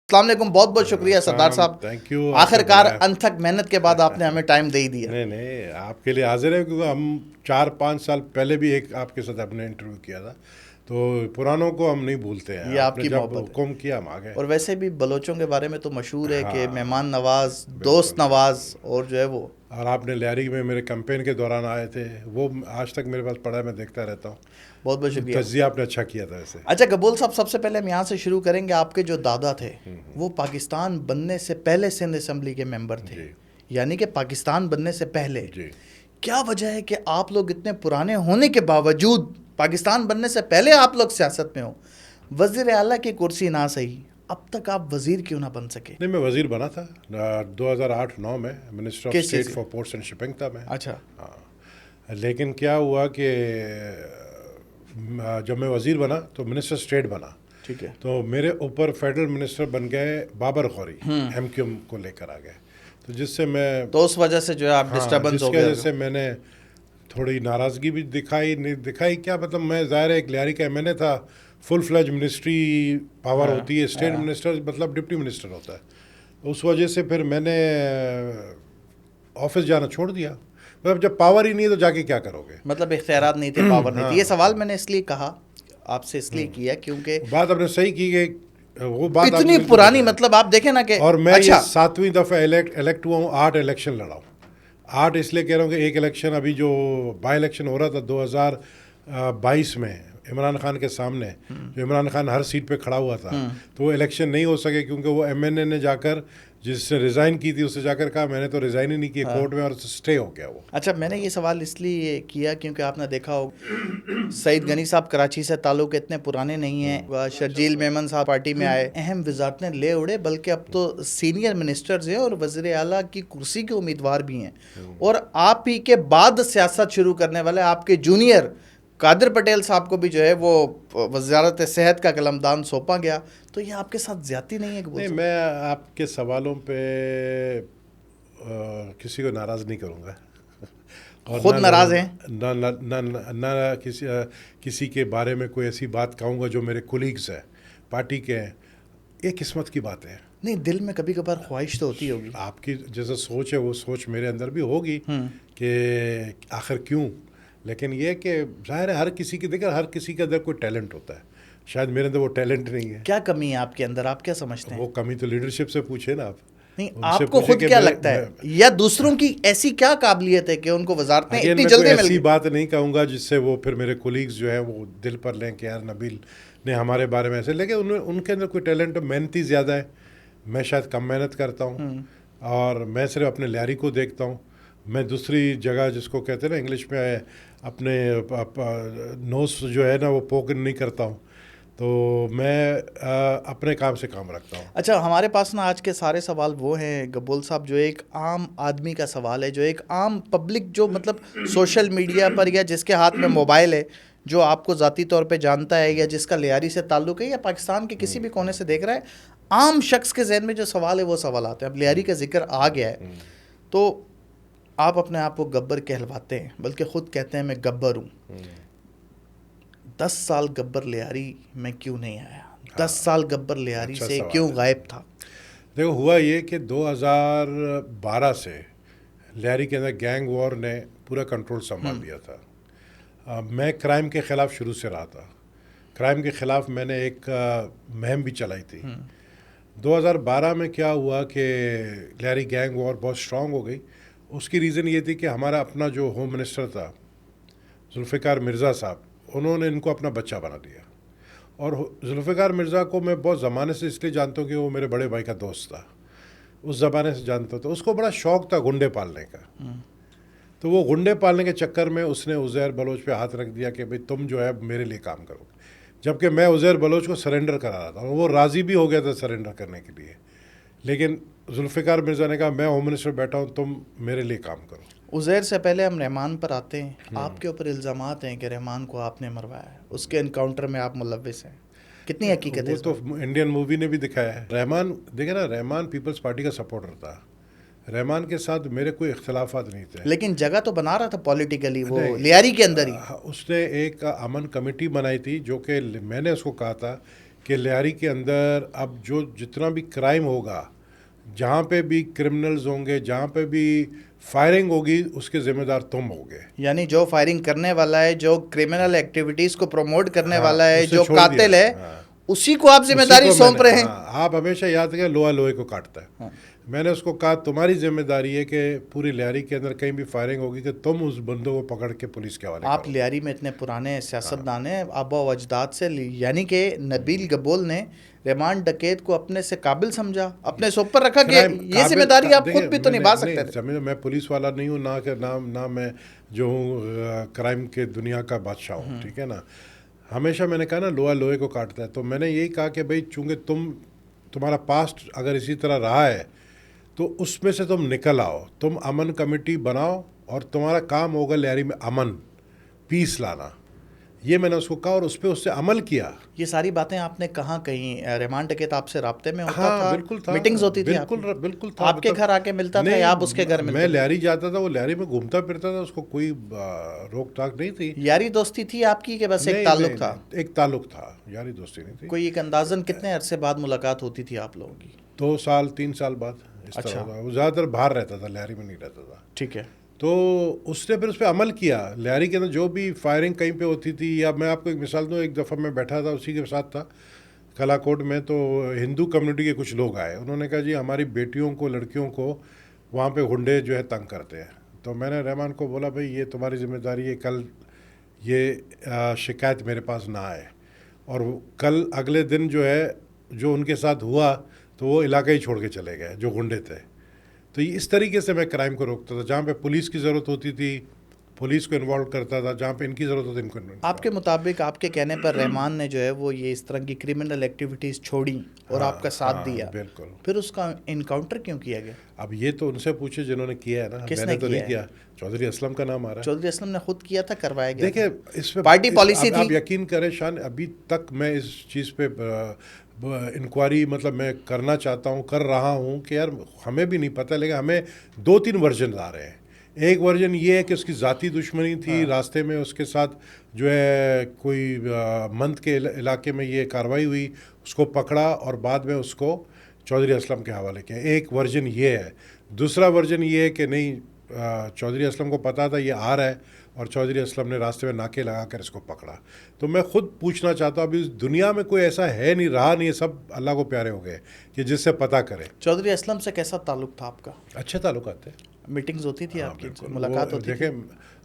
السلام علیکم. بہت بہت شکریہ سردار صاحب. Thank you. آخر کار انتھک محنت کے بعد آپ نے ہمیں ٹائم دے ہی دیا. نہیں آپ کے لیے حاضر ہے کیونکہ ہم 4-5 سال پہلے بھی ایک آپ کے ساتھ اپنے انٹرویو کیا تھا, تو پرانوں کو ہم نہیں بھولتے ہیں. یہ آپ کی جب محبت حکم کیا ہم آ گئے. اور ویسے بھی بلوچوں کے بارے میں تو مشہور ہے کہ ہاں، مہمان نواز, دوست نواز, اور جو ہے وہ. اور آپ نے لیاری میں میرے کمپین کے دوران آئے تھے, وہ آج تک میرے پاس پڑا ہے, میں دیکھتا رہتا ہوں. بہت بہت شکریہ. تجزیہ آپ نے اچھا کیا تھا ایسے. اچھا قبول صاحب, سب سے پہلے ہم یہاں سے شروع کریں گے. آپ کے جو دادا تھے وہ پاکستان بننے سے پہلے سندھ اسمبلی کے ممبر تھے, جی. یعنی کہ پاکستان بننے سے پہلے. جی. کیا وجہ ہے کہ آپ لوگ اتنے پرانے ہونے کے باوجود پاکستان بننے سے پہلے آپ لوگ سیاست میں ہو, وزیر اعلیٰ کی کرسی نہ صحیح, اب تک آپ وزیر کیوں نہ بن سکے؟ نہیں, میں وزیر بنا تھا 2008-9 میں, منسٹر آف کس اسٹیٹ چیز فار پورٹس اینڈ شپنگ تھا میں. اچھا. ہاں, لیکن کیا ہوا کہ جب میں وزیر بنا تو منسٹر اسٹیٹ بنا, ٹھیک ہے. تو میرے اوپر فیڈرل منسٹر بن گئے Babar Ghauri, M Q M کو لے کر آ گئے, تو جس سے میں, تو اس وجہ سے جو ہے آپ ڈسٹربنس جس ہو کی گیا. وجہ سے میں نے تھوڑی ناراضگی بھی دکھائی کیا مطلب, میں ظاہر ہے ایک لیاری کا میں نے تھا, فل فلیج منسٹری پاور ہوتی ہے, اسٹیٹ منسٹر مطلب ڈپٹی منسٹر ہوتا ہے. اس وجہ سے پھر میں نے آفس جانا چھوڑ دیا. مطلب جب پاور ہی نہیں تو جا کے کیا کرو گے, مطلب اختیارات نہیں تھے, پاور نہیں تھی. یہ سوال میں نے اس لیے کہا, آپ سے اس لیے کیا کیونکہ بات آپ نے صحیح کی کہ وہ بات اتنی پرانی, مطلب آپ دیکھیں نا کہ, اور میں یہ اچھا 7ویں دفعہ الیکٹ ہوا ہوں, 8 الیکشن لڑا ہوں. 8 اس لیے کہہ رہا ہوں کہ ایک الیکشن ابھی جو بائی الیکشن ہو رہا تھا 2022 میں عمران خان کے سامنے, جو عمران خان ہر سیٹ پہ کھڑا ہوا تھا, تو وہ الیکشن نہیں ہو سکے کیونکہ وہ ایم این اے نے جا کر, جس نے ریزائن کی تھی اس سے جا کر کہا میں نے تو ریزائن ہی نہیں کی کورٹ میں, اور اسٹے ہو گیا وہ. اچھا, میں نے یہ سوال اس لیے کیا کیونکہ آپ نے دیکھا ہو سعید غنی صاحب کراچی سے تعلق اتنے پرانے نہیں ہیں, شرجیل میمن صاحب پارٹی میں آئے, اہم وزارتیں لے اڑے, بلکہ اب تو سینئر منسٹرز ہیں اور وزیر اعلیٰ کی کرسی کے امیدوار بھی ہیں, اور آپ ہی کے بعد سیاست شروع کرنے والے آپ کے جونیئر قادر پٹیل صاحب کو بھی جو ہے وہ وزارت صحت کا قلمدان سونپا گیا. تو یہ آپ کے ساتھ زیادتی نہیں ہے؟ نہیں, میں آپ کے سوالوں پہ کسی کو ناراض نہیں کروں گا, اور خود ناراض ہیں؟ نہ کسی کے بارے میں کوئی ایسی بات کہوں گا جو میرے کولیگز ہیں, پارٹی کے ہیں. یہ قسمت کی بات ہے. نہیں, دل میں کبھی کبھار خواہش تو ہوتی ہوگی. آپ کی جیسا سوچ ہے وہ سوچ میرے اندر بھی ہوگی کہ آخر کیوں, لیکن یہ کہ ظاہر ہے ہر کسی کی, دیکھیں ہر کسی کے اندر کوئی ٹیلنٹ ہوتا ہے, شاید میرے اندر وہ ٹیلنٹ نہیں ہے. کیا کمی ہے آپ کے اندر, آپ کیا سمجھتے ہیں؟ وہ کمی تو لیڈرشپ سے پوچھے نا آپ. نہیں, آپ کو خود کیا لگتا ہے, یا دوسروں کی ایسی کیا قابلیت ہے کہ ان کو وزارتیں اتنی جلدی مل گئی؟ ایسی بات نہیں کہوں گا جس سے وہ پھر میرے کولیگز جو ہیں وہ دل پر لیں کہ یار نبیل نے ہمارے بارے میں ایسے, لیکن ان کے اندر کوئی ٹیلنٹ, محنتی زیادہ ہے, میں شاید کم محنت کرتا ہوں, اور میں صرف اپنے لیاری کو دیکھتا ہوں. میں دوسری جگہ جس کو کہتے ہیں نا انگلش میں, اپنے نوز جو ہے نا وہ پوکن نہیں کرتا ہوں, تو میں اپنے کام سے کام رکھتا ہوں. اچھا, ہمارے پاس نا آج کے سارے سوال وہ ہیں گبول صاحب, جو ایک عام آدمی کا سوال ہے, جو ایک عام پبلک, جو مطلب سوشل میڈیا پر یا جس کے ہاتھ میں موبائل ہے, جو آپ کو ذاتی طور پہ جانتا ہے, یا جس کا لیاری سے تعلق ہے, یا پاکستان کے کسی بھی کونے سے دیکھ رہا ہے, عام شخص کے ذہن میں جو سوال ہے وہ سوال آتے ہیں. اب لیاری کا ذکر آ گیا ہے, تو آپ اپنے آپ کو گبر کہلواتے ہیں, بلکہ خود کہتے ہیں میں گبر ہوں. 10 سال گبر لیاری میں کیوں نہیں آیا؟ 10 سال گبر لیاری سے کیوں غائب تھا؟ دیکھو, ہوا یہ کہ 2012 سے لیاری کے اندر گینگ وار نے پورا کنٹرول سنبھال لیا تھا. میں کرائم کے خلاف شروع سے رہا تھا. کرائم کے خلاف میں نے ایک مہم بھی چلائی تھی. 2012 میں کیا ہوا کہ لیاری گینگ وار بہت اسٹرانگ ہو گئی. اس کی ریزن یہ تھی کہ ہمارا اپنا جو ہوم منسٹر تھا ذوالفقار مرزا صاحب, انہوں نے ان کو اپنا بچہ بنا دیا. اور ذوالفقار مرزا کو میں بہت زمانے سے اس لیے جانتا ہوں کہ وہ میرے بڑے بھائی کا دوست تھا, اس زمانے سے جانتا تھا. اس کو بڑا شوق تھا گنڈے پالنے کا, تو وہ گنڈے پالنے کے چکر میں اس نے عزیر بلوچ پہ ہاتھ رکھ دیا کہ بھئی تم جو ہے میرے لیے کام کرو, جبکہ میں عزیر بلوچ کو سرنڈر کرا رہا تھا, اور وہ راضی بھی ہو گیا تھا سرنڈر کرنے کے لیے. لیکن ذوالفقار مرزا نے کہا میں ہوم منسٹر بیٹھا ہوں, تم میرے لیے کام کرو. عزیر سے پہلے ہم رحمان پر آتے ہیں. آپ کے اوپر الزامات ہیں کہ رحمان کو آپ نے مروایا ہے, اس کے انکاؤنٹر میں آپ ملوث ہیں, کتنی حقیقت ہے؟ وہ تو انڈین مووی نے بھی دکھایا ہے. رحمان دیکھیں نا, رحمان پیپلز پارٹی کا سپورٹر تھا. رحمان کے ساتھ میرے کوئی اختلافات نہیں تھے, لیکن جگہ تو بنا رہا تھا پولیٹیکلی وہ لیاری کے اندر ہی. اس نے ایک امن کمیٹی بنائی تھی, جو کہ میں نے اس کو کہا تھا کہ لیاری کے اندر اب جو جتنا بھی کرائم ہوگا، جہاں پہ بھی کرمنلز ہوں گے، جہاں پہ بھی فائرنگ ہوگی، اس کے ذمہ دار تم ہوگے. یعنی جو فائرنگ کرنے والا ہے، جو کرمنل ایکٹیویٹیز کو پروموٹ کرنے والا ہے، اسے جو چھوڑ دیا. قاتل ہے، اسی کو آپ ذمہ اسی داری کو سونپ رہے ہیں. ہاں، آپ ہمیشہ یاد رکھیں لوہا لوہے کو کاٹتا ہے. میں نے اس کو کہا تمہاری ذمہ داری ہے کہ پوری لیاری کے اندر کہیں بھی فائرنگ ہوگی کہ تم اس بندوں کو پکڑ کے پولیس کے حوالے آپ کرو. لیاری میں اتنے پرانے سیاستدان ہیں، آبا و اجداد سے، یعنی کہ نبیل گبول نے ریمانڈ ڈکیت کو اپنے سے قابل سمجھا، اپنے سے اوپر رکھا کہ یہ ذمہ داری آپ خود بھی تو نبھا سکتے تھے. میں پولیس والا نہیں ہوں، نہ میں جو ہوں کرائم کے دنیا کا بادشاہ ہوں، ٹھیک ہے نا. ہمیشہ میں نے کہا نا لوہا لوہے کو کاٹتا ہے. تو میں نے یہی کہا کہ بھائی چونکہ تمہارا پاسٹ اگر اسی طرح رہا ہے تو اس میں سے تم نکل آؤ، تم امن کمیٹی بناؤ اور تمہارا کام ہوگا لیاری میں امن پیس لانا. یہ میں نے اس کو کہا اور اس پہ اس سے عمل کیا. یہ ساری باتیں آپ نے کہاں کہیں؟ ریمانڈ ڈکیت آپ سے رابطے میں ہوتا تھا؟ بالکل تھا، میٹنگز ہوتی تھی آپ کی؟ بالکل تھا. آپ کے گھر آ کے ملتا تھا یا آپ اس کے گھر ملتے؟ میں لیاری جاتا تھا، وہ لیاری میں گھومتا پھرتا تھا، اس کو کوئی روک ٹاک نہیں تھی. یاری دوستی تھی آپ کی کہ بس ایک تعلق تھا؟ ایک تعلق تھا، یاری دوستی نہیں تھی. کوئی ایک اندازاً کتنے عرصے بعد ملاقات ہوتی تھی آپ لوگوں کی؟ 2 سال 3 سال بعد اس طرح ہوتا. وہ زیادہ تر باہر رہتا تھا، لیاری میں نہیں رہتا تھا. ٹھیک ہے. تو اس نے پھر اس پہ عمل کیا. لیاری کے اندر جو بھی فائرنگ کہیں پہ ہوتی تھی، یا میں آپ کو ایک مثال دوں، ایک دفعہ میں بیٹھا تھا اسی کے ساتھ تھا کلا کوٹ میں، تو ہندو کمیونٹی کے کچھ لوگ آئے. انہوں نے کہا جی ہماری بیٹیوں کو، لڑکیوں کو وہاں پہ گنڈے جو ہے تنگ کرتے ہیں. تو میں نے رحمان کو بولا بھائی یہ تمہاری ذمہ داری ہے، کل یہ شکایت میرے پاس نہ آئے. اور کل اگلے دن جو ہے جو ان کے ساتھ ہوا تو وہ علاقہ ہی چھوڑ کے چلے گئے جو گنڈے تھے. تو اس طریقے سے میں کرائم کو روکتا تھا. جہاں پہ پولیس کی ضرورت ہوتی تھی پولیس کو انوالو کرتا تھا، جہاں پہ ان کی ضرورت ہوتی ان کو. آپ کے مطابق، آپ کے کہنے پر رحمان نے جو ہے وہ یہ اس طرح کی کرمنل ایکٹیویٹیز چھوڑی اور آپ کا ساتھ دیا. بالکل. پھر اس کا انکاؤنٹر کیوں کیا گیا؟ اب یہ تو ان سے پوچھے جنہوں نے کیا ہے نا. میں نے تو نہیں کیا. چودھری اسلم کا نام آ رہا ہے. چودھری اسلم نے خود کیا تھا، کروایا گیا. دیکھیں اس پہ پارٹی پالیسی تھی. آپ یقین کریں شان، ابھی تک میں اس چیز پہ انکوائری مطلب میں کرنا چاہتا ہوں، کر رہا ہوں کہ یار ہمیں بھی نہیں پتہ، لیکن ہمیں 2-3 ورژن آ رہے ہیں. ایک ورژن یہ ہے کہ اس کی ذاتی دشمنی تھی، راستے میں اس کے ساتھ جو ہے کوئی مند کے علاقے میں یہ کارروائی ہوئی، اس کو پکڑا اور بعد میں اس کو چودھری اسلم کے حوالے کیا. ایک ورژن یہ ہے. دوسرا ورژن یہ ہے کہ نہیں چودھری اسلم کو پتہ تھا یہ آ رہا ہے اور چودھری اسلم نے راستے میں ناکے لگا کر اس کو پکڑا. تو میں خود پوچھنا چاہتا ہوں، ابھی اس دنیا میں کوئی ایسا ہے نہیں، رہا نہیں، سب اللہ کو پیارے ہو گئے کہ جس سے پتہ کرے. چودھری اسلم سے کیسا تعلق تھا آپ کا؟ اچھے تعلقات تھے. میٹنگز ہوتی تھی آپ کی، ملاقات ہوتی تھی؟ دیکھیں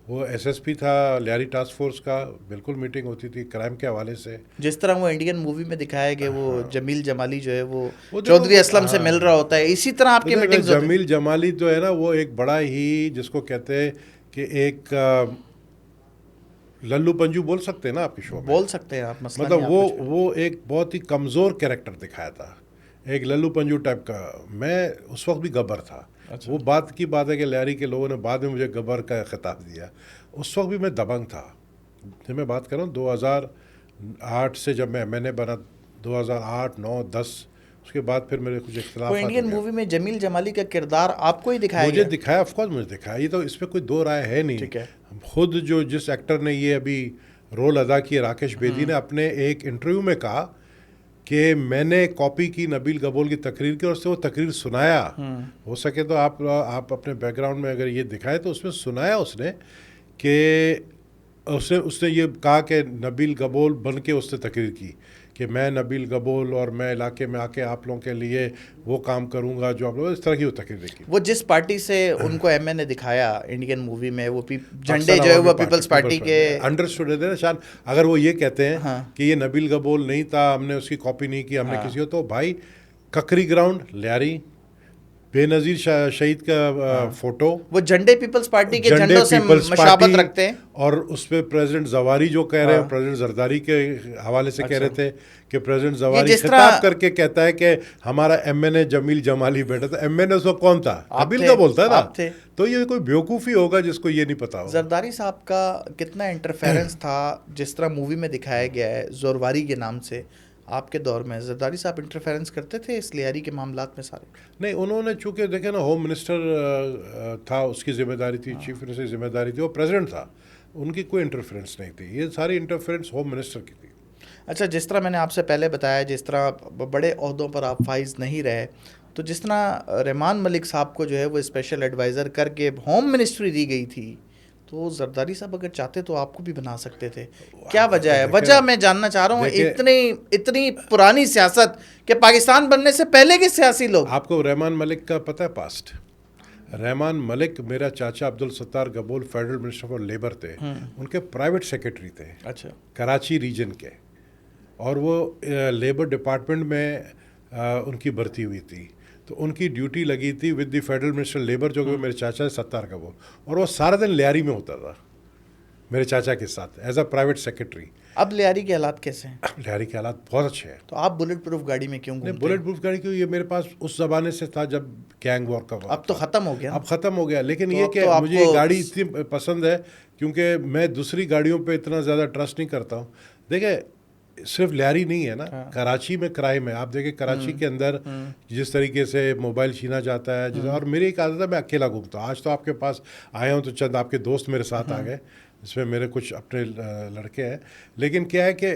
وہ ایس ایس پی تھا لیاری ٹاسک فورس کا، بالکل میٹنگ ہوتی تھی کرائم کے حوالے سے. جس طرح وہ انڈین مووی میں دکھایا کہ وہ جمیل جمالی جو ہے وہ چودھری اسلم سے مل رہا ہوتا ہے، اسی طرح آپ کی میٹنگز ہوتی. جمیل جمالی جو ہے نا وہ ایک بڑا ہی جس کو کہتے ہیں کہ ایک للو پنجو بول سکتے ہیں نا آپ کے شو میں. بول سکتے ہیں آپ، مسئلہ مطلب وہ ایک بہت ہی کمزور کیریکٹر دکھایا تھا، ایک للو پنجو ٹائپ کا. میں اس وقت بھی گبر تھا. وہ بات کی بات ہے کہ لیاری کے لوگوں نے بعد میں مجھے گبر کا خطاب دیا. اس وقت بھی میں دبنگ تھا. جب میں بات کروں 2008 سے جب میں نے بنا 2008 9 10 اس کے بعد پھر میرے کچھ اختلافات. انڈین مووی میں جمیل جمالی کا کردار آپ کو ہی دکھایا مجھے دکھایا، آف کورس مجھے دکھایا. یہ تو اس پہ کوئی دو رائے ہے نہیں. ٹھیک ہے. خود جو جس ایکٹر نے یہ ابھی رول ادا کیا راکیش بیدی نے اپنے ایک انٹرویو میں کہا کہ میں نے کاپی کی نبیل گبول کی تقریر کی اور اس سے وہ تقریر سنایا. ہو سکے تو آپ اپنے بیک گراؤنڈ میں اگر یہ دکھائے تو اس میں سنایا اس نے کہ اس نے یہ کہا کہ نبیل گبول بن کے اس نے تقریر کی کہ میں نبیل گبول اور میں علاقے میں آ کے آپ لوگوں کے لیے وہ کام کروں گا جو آپ لوگ، اس طرح کی وہ تقریر کی. وہ جس پارٹی سے ان کو ایم اے نے دکھایا انڈین مووی میں، وہ جھنڈے جو ہے وہ پیپلز پارٹی کے انڈرسٹوڈ ہے نا شان. اگر وہ یہ کہتے ہیں کہ یہ نبیل گبول نہیں تھا، ہم نے اس کی کاپی نہیں کی، ہم نے کسی کو، تو بھائی ککری گراؤنڈ لیاری بے نظیر شہید کا فوٹو، وہ جھنڈے پیپلز پارٹی کے جھنڈوں سے مشابہت رکھتے ہیں. اور اس پہ پریزیڈنٹ زواری جو کہہ رہے ہیں، پریزیڈنٹ زرداری کے حوالے سے کہہ رہے تھے کہ پریزیڈنٹ زواری خطاب کر کے کہتا ہے کہ ہمارا ایم این اے جمیل جمالی بیٹا تھا. ایم این اے اس وقت کون تھا؟ نبیل کا بولتا ہے نا. تو یہ کوئی بیوقوفی ہوگا جس کو یہ نہیں پتا ہوگا. زرداری صاحب کا کتنا انٹرفیرنس تھا جس طرح مووی میں دکھایا گیا ہے زورواری کے نام سے؟ آپ کے دور میں زرداری صاحب انٹرفیرنس کرتے تھے اس لیاری کے معاملات میں سارے؟ نہیں، انہوں نے چونکہ دیکھیں نا ہوم منسٹر تھا، اس کی ذمہ داری تھی، چیف منسٹر کی ذمہ داری تھی، وہ پریزیڈنٹ تھا، ان کی کوئی انٹرفیرنس نہیں تھی. یہ ساری انٹرفیرنس ہوم منسٹر کی تھی. اچھا، جس طرح میں نے آپ سے پہلے بتایا، جس طرح بڑے عہدوں پر آپ فائز نہیں رہے، تو جس طرح رحمان ملک صاحب کو جو ہے وہ اسپیشل ایڈوائزر کر کے ہوم منسٹری دی گئی تھی، تو زرداری صاحب اگر چاہتے تو آپ کو بھی بنا سکتے تھے. کیا وجہ ہے؟ وجہ میں جاننا چاہ رہا ہوں. اتنی پرانی سیاست کہ پاکستان بننے سے پہلے کے سیاسی لوگ. آپ کو رحمان ملک کا پتہ ہے پاسٹ؟ رحمان ملک میرا چاچا Abdul Sattar Gabol federal minister for labour تھے، ان کے پرائیویٹ سیکرٹری تھے. اچھا. کراچی ریجن کے، اور وہ لیبر ڈپارٹمنٹ میں ان کی بھرتی ہوئی تھی، تو ان کی ڈیوٹی لگی تھی with the federal minister labour جو کہ میرے چاچا ستار گبول، اور وہ سارا دن لیاری میں ہوتا تھا میرے چاچا کے ساتھ ایز اے پرائیویٹ سیکرٹری. اب لیاری کے حالات کیسے ہیں؟ لیاری کے حالات بہت اچھے ہیں. تو آپ بلٹ پروف گاڑی میں کیوں گھومتے ہیں؟ بلٹ پروف گاڑی کیوں؟ یہ میرے پاس اس زمانے سے تھا جب گینگ وار کا وقت. اب تو ختم ہو گیا. اب ختم ہو گیا، لیکن یہ کہ مجھے یہ گاڑی اتنی پسند ہے کیونکہ میں دوسری گاڑیوں پہ اتنا زیادہ ٹرسٹ نہیں کرتا ہوں. دیکھیں صرف لیاری نہیں ہے نا، کراچی میں کرائم ہے. آپ دیکھیں کراچی کے اندر جس طریقے سے موبائل چھینا جاتا ہے، اور میری ایک عادت ہے میں اکیلا گھومتا ہوں. آج تو آپ کے پاس آیا ہوں تو چند آپ کے دوست میرے ساتھ آ گئے، اس میں میرے کچھ اپنے لڑکے ہیں. لیکن کیا ہے کہ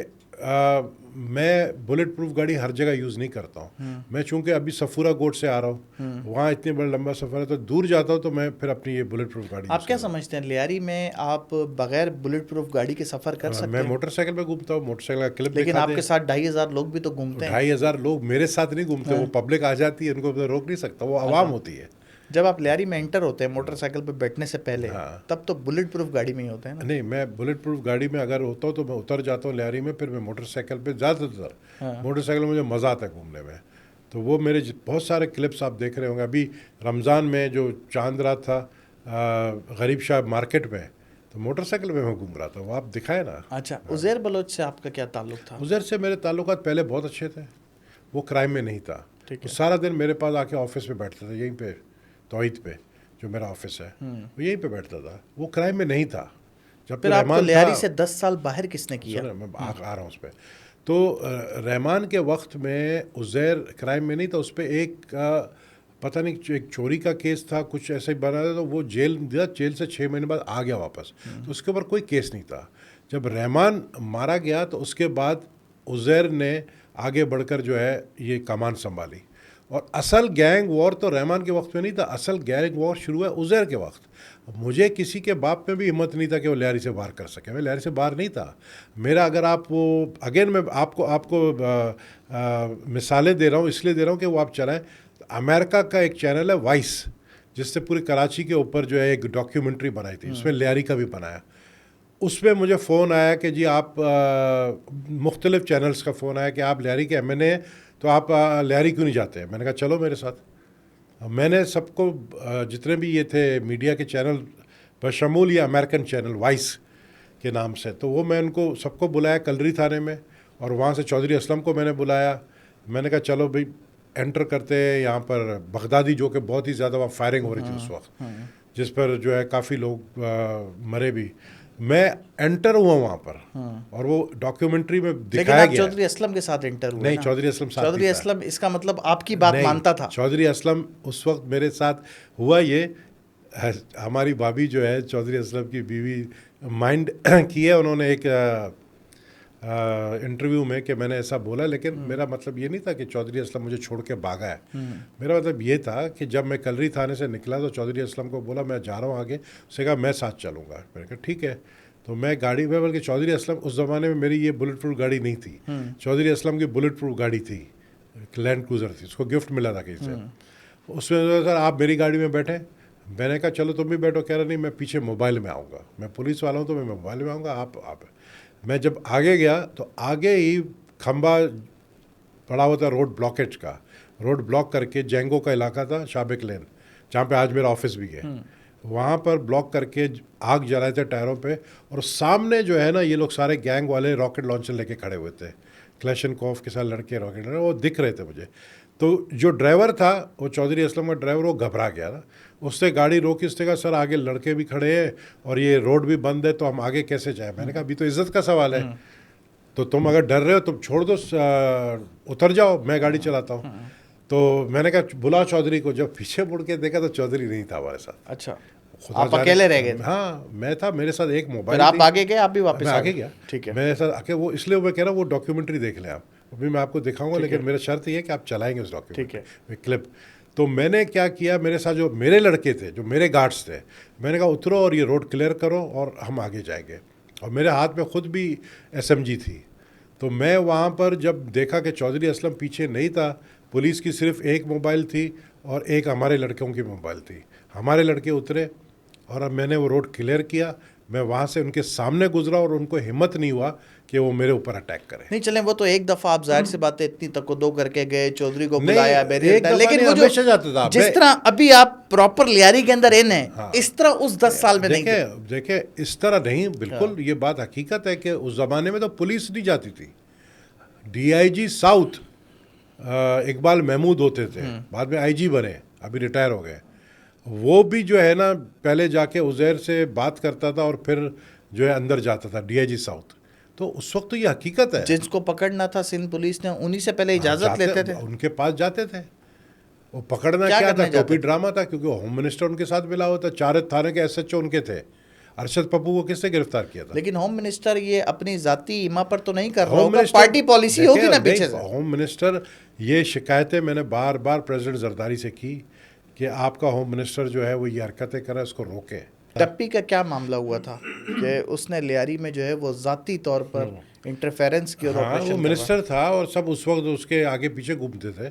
میں بلٹ پروف گاڑی ہر جگہ یوز نہیں کرتا ہوں. میں چونکہ ابھی صفورہ گوٹ سے آ رہا ہوں، وہاں اتنے بڑا لمبا سفر ہے تو دور جاتا ہوں، تو میں پھر اپنی یہ بلٹ پروف گاڑی. آپ کیا سمجھتے ہیں لیاری میں آپ بغیر بلٹ پروف گاڑی کے سفر کر سکتے ہیں؟ میں موٹر سائیکل پہ گھومتا ہوں، موٹر سائیکل کا کلپ. لیکن آپ کے ساتھ 2500 لوگ بھی تو گھومتے ہیں. 2500 لوگ میرے ساتھ نہیں گھومتے، وہ پبلک آ جاتی ہے، ان کو روک نہیں سکتا، وہ عوام ہوتی ہے. جب آپ لیاری میں انٹر ہوتے ہیں موٹر سائیکل پہ بیٹھنے سے پہلے، تب تو بلٹ پروف گاڑی میں ہی ہوتے ہیں نا؟ نہیں، میں بلٹ پروف گاڑی میں اگر ہوتا ہوں تو میں اتر جاتا ہوں لیاری میں، پھر میں موٹر سائیکل پہ زیادہ تر موٹر سائیکل میں مجھے مزہ آتا ہے گھومنے میں. تو وہ میرے بہت سارے کلپس آپ دیکھ رہے ہوں گے. ابھی رمضان میں جو چاند رات تھا غریب شاہ مارکیٹ میں، تو موٹر سائیکل میں گھوم رہا تھا، وہ آپ دکھائے نا. اچھا، عزیر بلوچ سے آپ کا کیا تعلق تھا؟ عزیر سے میرے تعلقات پہلے بہت اچھے تھے، وہ کرائم میں نہیں تھا. سارا دن میرے پاس آ کے آفس میں بیٹھتا تھا، یہیں پہ توحید پہ جو میرا آفس ہے وہ یہیں پہ بیٹھتا تھا. وہ کرائم میں نہیں تھا. جب پھر آپ کو لیاری سے 10 سال باہر کس نے کیا؟ میں آ رہا ہوں اس پہ. تو رحمان کے وقت میں عزیر کرائم میں نہیں تھا. اس پہ ایک پتہ نہیں ایک چوری کا کیس تھا، کچھ ایسا ہی بنا تھا، تو وہ جیل سے 6 مہینے بعد آ گیا واپس. تو اس کے اوپر کوئی کیس نہیں تھا. جب رحمان مارا گیا تو اس کے بعد عزیر نے آگے بڑھ کر جو ہے یہ کمان سنبھالی. اور اصل گینگ وار تو رحمان کے وقت میں نہیں تھا، اصل گینگ وار شروع ہے عزیر کے وقت. مجھے کسی کے باپ میں بھی ہمت نہیں تھا کہ وہ لیاری سے باہر کر سکے. میں لیاری سے باہر نہیں تھا. میرا اگر آپ وہ اگین میں آپ کو مثالیں دے رہا ہوں، اس لیے دے رہا ہوں کہ وہ آپ چلائیں. امریکہ کا ایک چینل ہے وائس، جس سے پوری کراچی کے اوپر جو ہے ایک ڈاکیومنٹری بنائی تھی، اس میں لیاری کا بھی بنایا. اس میں مجھے فون آیا کہ جی آپ مختلف چینلز کا فون آیا کہ آپ لیاری کے MNA ہیں، تو آپ لیاری کیوں نہیں جاتے ہیں؟ میں نے کہا چلو میرے ساتھ. میں نے سب کو جتنے بھی یہ تھے میڈیا کے چینل بشمول یہ امریکن چینل وائس کے نام سے، تو وہ میں ان کو سب کو بلایا کلری تھانے میں، اور وہاں سے چودھری اسلم کو میں نے بلایا. میں نے کہا چلو بھائی انٹر کرتے ہیں یہاں پر بغدادی، جو کہ بہت ہی زیادہ وہاں فائرنگ ہو رہی تھی اس وقت، جس پر جو ہے کافی لوگ مرے بھی. میں انٹر ہوا وہاں پر، اور وہ ڈاکیومنٹری میں دکھایا گیا. چودھری اسلم کے ساتھ انٹر ہوئے؟ نہیں، چودھری اسلم ساتھ. چودھری اسلم اس کا مطلب آپ کی بات مانتا تھا؟ چودھری اسلم اس وقت میرے ساتھ ہوا یہ، ہماری بھابھی جو ہے چودھری اسلم کی بیوی مائنڈ کی ہے انہوں نے ایک انٹرویو میں کہ میں نے ایسا بولا، لیکن میرا مطلب یہ نہیں تھا کہ چودھری اسلم مجھے چھوڑ کے بھاگا ہے. میرا مطلب یہ تھا کہ جب میں کلری تھانے سے نکلا تو چودھری اسلم کو بولا میں جا رہا ہوں آگے. اس نے کہا میں ساتھ چلوں گا. میں نے کہا ٹھیک ہے. تو میں گاڑی میں، بلکہ چودھری اسلم اس زمانے میں میری یہ بلٹ پروف گاڑی نہیں تھی، چودھری اسلم کی بلٹ پروف گاڑی تھی، لینڈ کروزر تھی، اس کو گفٹ ملا تھا کہیں سے. اس میں سر آپ میری گاڑی میں بیٹھیں. میں نے کہا چلو تم بھی بیٹھو. کہہ رہا نہیں میں پیچھے موبائل میں آؤں گا، میں پولیس والا ہوں تو میں موبائل میں آؤں گا. آپ میں جب آگے گیا تو آگے ہی کھمبا پڑا ہوا تھا روڈ بلاکیج کا. روڈ بلاک کر کے جینگو کا علاقہ تھا، شابک لین، جہاں پہ آج میرا آفس بھی ہے، وہاں پر بلاک کر کے آگ جلائے تھے ٹائروں پہ. اور سامنے جو ہے نا یہ لوگ سارے گینگ والے راکٹ لانچر لے کے کھڑے ہوئے تھے، کلیشنکوف کے ساتھ لڑکے راکٹ، وہ دکھ رہے تھے مجھے. تو جو ڈرائیور تھا وہ چودھری اسلم کا ڈرائیور، وہ گھبرا گیا نا. اس نے گاڑی روکی، اس نے کہا سر آگے لڑکے بھی کھڑے ہیں اور یہ روڈ بھی بند ہے تو ہم آگے کیسے جائیں. میں نے کہا ابھی تو عزت کا سوال ہے، تو تم اگر ڈر رہے ہو تم چھوڑ دو، اتر جاؤ، میں گاڑی چلاتا ہوں. تو میں نے کہا بلا چودھری کو. جب پیچھے مڑ کے دیکھا تو چودھری نہیں تھا ہمارے ساتھ. اچھا. آپ اکیلے رہ گئے؟ ہاں میں تھا, میرے ساتھ ایک موبائل. آپ آگے گئے, آپ بھی واپس میں آگے گیا. ٹھیک ہے, میرے ساتھ آ کے وہ اس لیے میں کہہ رہا ہوں وہ ڈاکیومنٹری دیکھ لیں آپ, ابھی میں آپ کو دکھاؤں گا, لیکن میرا شرط یہ ہے کہ آپ چلائیں گے اس ڈاکیومنٹری کلپ. تو میں نے کیا کیا, میرے ساتھ جو میرے لڑکے تھے, جو میرے گارڈس تھے, میں نے کہا اترو اور یہ روڈ کلیئر کرو اور ہم آگے جائیں گے. اور میرے ہاتھ میں خود بھی SMG تھی. تو میں وہاں پر جب دیکھا کہ چودھری اسلم پیچھے نہیں تھا, پولیس کی صرف ایک موبائل تھی اور ایک ہمارے لڑکوں کی موبائل تھی. ہمارے لڑکے اترے اور اب میں نے وہ روڈ کلیئر کیا. میں وہاں سے ان کے سامنے گزرا اور ان کو ہمت نہیں ہوا کہ وہ میرے اوپر اٹیک کرے. نہیں چلیں, وہ تو ایک دفعہ آپ ظاہر سی بات ہے اتنی تکو کر کے گئے, چودھری کو بلایا, لیکن وہ جو جس طرح ابھی آپ پراپر لیاری کے اندر ان ہیں, اس طرح اس 10 سال میں نہیں. دیکھیں اس طرح نہیں, بالکل یہ بات حقیقت ہے کہ اس زمانے میں تو پولیس نہیں جاتی تھی. DIG ساؤتھ اقبال محمود ہوتے تھے, بعد میں IG بنے, ابھی ریٹائر ہو گئے. وہ بھی جو ہے نا پہلے جا کے عزیر سے بات کرتا تھا اور پھر جو ہے اندر جاتا تھا, DIG ساؤتھ. تو اس وقت تو یہ حقیقت ہے, جس کو پکڑنا تھا سندھ پولیس نے انہی سے پہلے اجازت لیتے تھے, ان کے پاس جاتے تھے. وہ پکڑنا کیا تھا, ٹوپی ڈرامہ تھا, کیونکہ ہوم منسٹر ان کے ساتھ ملا ہوا تھا. 4 تھانے کے SHO ان کے تھے. ارشد پپو کو کس نے گرفتار کیا تھا؟ لیکن ہوم منسٹر یہ اپنی ذاتی ایما پر تو نہیں کر رہا ہوگا, پارٹی پالیسی ہوگی نا پیچھے سے. ہوم منسٹر, یہ شکایتیں میں نے بار بار پریزیڈنٹ زرداری سے کی کہ آپ کا ہوم منسٹر جو ہے وہ یہ حرکتیں کرے, اس کو روکے. ٹپی کا کیا معاملہ ہوا تھا کہ اس نے لیاری میں جو ہے وہ ذاتی طور پر انٹرفیرنس کی اور آپریشن, وہ منسٹر تھا اور سب اس وقت اس کے آگے پیچھے گھومتے تھے.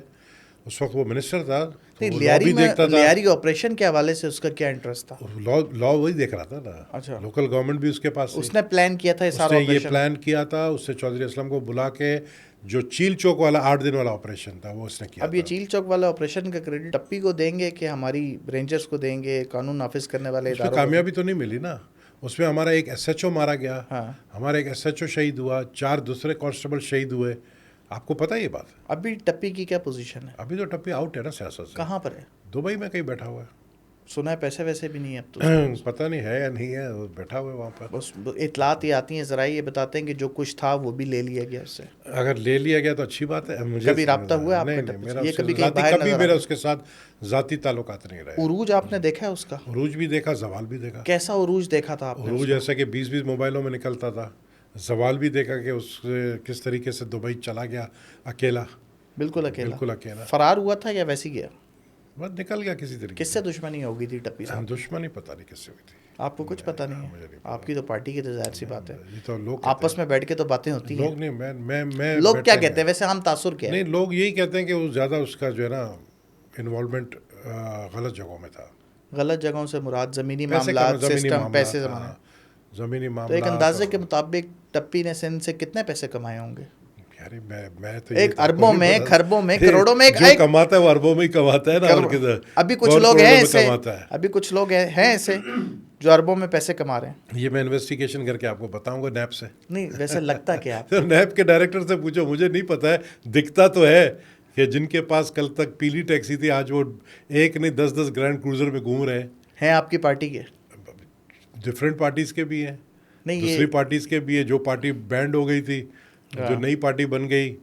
اس وقت وہ منسٹر تھا. لیاری میں لیاری آپریشن کے حوالے سے اس کا کیا انٹرسٹ تھا؟ لا وہی دیکھ رہا تھا نا. اچھا, لوکل گورنمنٹ بھی اس کے پاس, اس نے پلان کیا تھا, اس نے یہ پلان کیا تھا. اس سے چودھری اسلم کو بلا کے جو چیل چوک والا 8 دن والا آپریشن تھا وہ اس نے کیا. اب یہ چیل چوک والا آپریشن کا کریڈٹ ٹپی کو دیں گے کہ ہماری رینجرز کو دیں گے, قانون نافذ کرنے والے اداروں کو؟ کامیابی تو نہیں ملی نا. اس میں ہمارا ایک SHO مارا گیا, ہمارا ایک SHO شہید ہوا, 4 دوسرے کانسٹیبل شہید ہوئے. آپ کو پتہ یہ بات؟ ابھی ٹپی کی کیا پوزیشن ہے؟ ابھی تو ٹپی آؤٹ ہے نا سیاست سے. کہاں پر ہے؟ دبئی میں کہیں بیٹھا ہوا ہے. سنا ہے پیسے ویسے بھی نہیں ہے اب تو. پتہ نہیں ہے یا نہیں ہے, بیٹھا ہوا ہے وہاں پر. بس اطلاعات یہ آتی ہیں, ذرائع یہ بتاتے ہیں کہ جو کچھ تھا وہ بھی لے لیا گیا اس سے. اگر لے لیا گیا تو اچھی بات ہے. مجھے کبھی رابطہ ہوا آپ کا؟ یہ کبھی میرا اس کے ساتھ ذاتی تعلقات نہیں رہے. عروج آپ نے دیکھا ہے اس کا؟ عروج بھی دیکھا, زوال بھی دیکھا. کیسا عروج دیکھا تھا آپ نے؟ عروج ایسا کہ 20 موبائلوں میں نکلتا تھا. زوال بھی دیکھا کہ اس کس طریقے سے دبئی چلا گیا اکیلا. بالکل اکیلا. فرار ہوا تھا یا ویسے گیا؟ بس نکل گیا کسی طریقے. کس سے دشمنی ہو گئی تھی ٹپی سے؟ دشمنی پتہ نہیں کس سے ہوئی تھی. آپ کو کچھ پتہ نہیں ہے؟ آپ کی تو پارٹی کی تو ظاہر سی بات ہے, یہ تو لوگ آپس میں بیٹھ کے تو باتیں ہوتی ہیں. لوگ نہیں, میں لوگ کیا کہتے ہیں ویسے, عام تاثر کیا ہے؟ نہیں, لوگ یہی کہتے ہیں کہ وہ زیادہ اس کا جو ہے نا انوالومنٹ غلط جگہوں میں تھا. غلط جگہوں سے مراد زمینی معاملات, سسٹم, پیسے, زمینی معاملات. تو ایک اندازے کے مطابق ٹپی نے سندھ سے کتنے پیسے کمائے ہوں گے؟ میں تو ایک اربوں میں, خربوں میں, کروڑوں میں. جو کماتا ہے وہ اربوں میں ہی کماتا ہے نا. ابھی کچھ لوگ ہیں ایسے, ابھی کچھ لوگ ہیں ایسے جو اربوں میں پیسے کما رہے ہیں. یہ میں انویسٹیگیشن کر کے آپ کو بتاؤں گا نیب سے. نہیں ویسے لگتا کیا آپ نیب کے ڈائریکٹر سے پوچھو, مجھے نہیں پتا ہے. دکھتا تو ہے کہ جن کے پاس کل تک پیلی ٹیکسی تھی آج وہ ایک نہیں 10 گرینڈ کروزر میں گھوم رہے ہیں. آپ کی پارٹی کے ڈفرینٹ پارٹیز کے بھی ہیں, دوسری پارٹیز کے بھی ہے. جو پارٹی بینڈ ہو گئی تھی, جو نئی پارٹی بن گئی,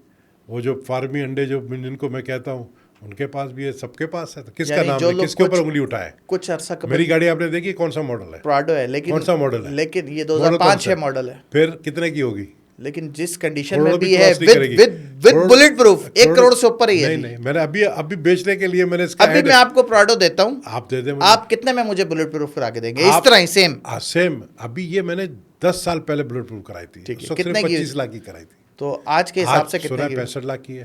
وہ جو فارمی انڈے جو جن کو میں کہتا ہوں, ان کے پاس بھی ہے, سب کے پاس ہے. تو کس کا نام ہے, کس کے اوپر انگلی اٹھائے؟ کچھ عرصہ میری گاڑی آپ نے دیکھی, کون سا ماڈل ہے؟ پراڈو ہے. لیکن کون سا ماڈل ہے؟ لیکن یہ 2005-6 ماڈل ہے. پھر کتنے کی ہوگی؟ لیکن جس کنڈیشن میں بھی ہے ود بلٹ پروف 1 کروڑ سے اوپر ہی ہے. نہیں, میں نے ابھی بیچنے کے لیے میں نے ابھی میں آپ کو پراڈو دیتا ہوں, آپ دے دیں. آپ کتنے میں مجھے بلٹ پروف کرا کے دیں گے؟ اس طرح ہی سیم. ابھی یہ میں نے 10 سال پہلے بلٹ پروف کرائی تھی. کتنے کی؟ 25 لاکھ کی کرائی تھی. تو آج کے حساب سے کتنے کی؟ 65 لاکھ کی ہے.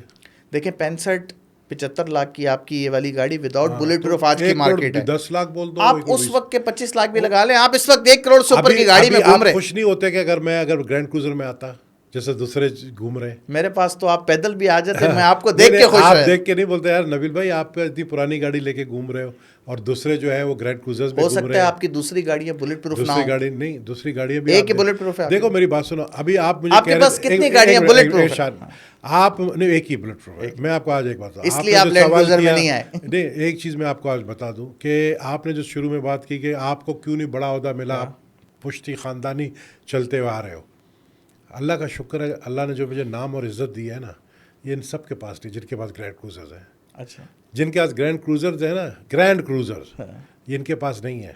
دیکھیں 65-75 لاکھ کی آپ کی یہ والی گاڑی وداؤٹ بلٹ پروف آج کی مارکیٹ ہے. 10 لاکھ بول دو, آپ اس وقت کے 25 لاکھ بھی لگا لیں. آپ اس وقت 1 کروڑ سے اوپر کی گاڑی میں گھوم رہے. خوش نہیں ہوتے کہ اگر گرینڈ کروزر میں آتا جیسے دوسرے گھوم رہے؟ میرے پاس تو آپ پیدل بھی آ جاتے, میں آپ کو دیکھ کے خوش. آپ دیکھ کے نہیں بولتے یار نبیل بھائی آپ اتنی پرانی گاڑی لے کے گھوم رہے ہو, اور دوسرے جو ہے وہ گرینڈ کروزرز میں ہو سکتا ہے آپ کی دوسری گاڑیاں بلٹ پروف نہ ہوں. دوسری گاڑی نہیں, دوسری گاڑیاں بھی ایک ہی بلٹ پروف ہے. دیکھو میری بات سنو, ابھی آپ مجھے آپ کے پاس کتنی گاڑیاں بلٹ پروف ہیں؟ آپ نہیں, ایک ہی بلٹ پروف ہے. میں آپ کو آج ایک بات اس لیے آپ لینڈ کروزر میں نہیں آئے. نہیں, ایک چیز میں آپ کو آج بتا دوں کہ آپ نے جو شروع میں بات کی کہ آپ کو کیوں نہیں بڑا عہدہ ملا, آپ پشتی خاندانی چلتے ہوئے آ رہے ہو. اللہ کا شکر ہے, اللہ نے جو مجھے نام اور عزت دی ہے نا, یہ ان سب کے پاس نہیں جن کے پاس گرینڈ کروزرز ہیں. اچھا, جن کے پاس گرینڈ کروزرز ہیں نا, گرینڈ کروزرز, یہ ان کے پاس نہیں ہے.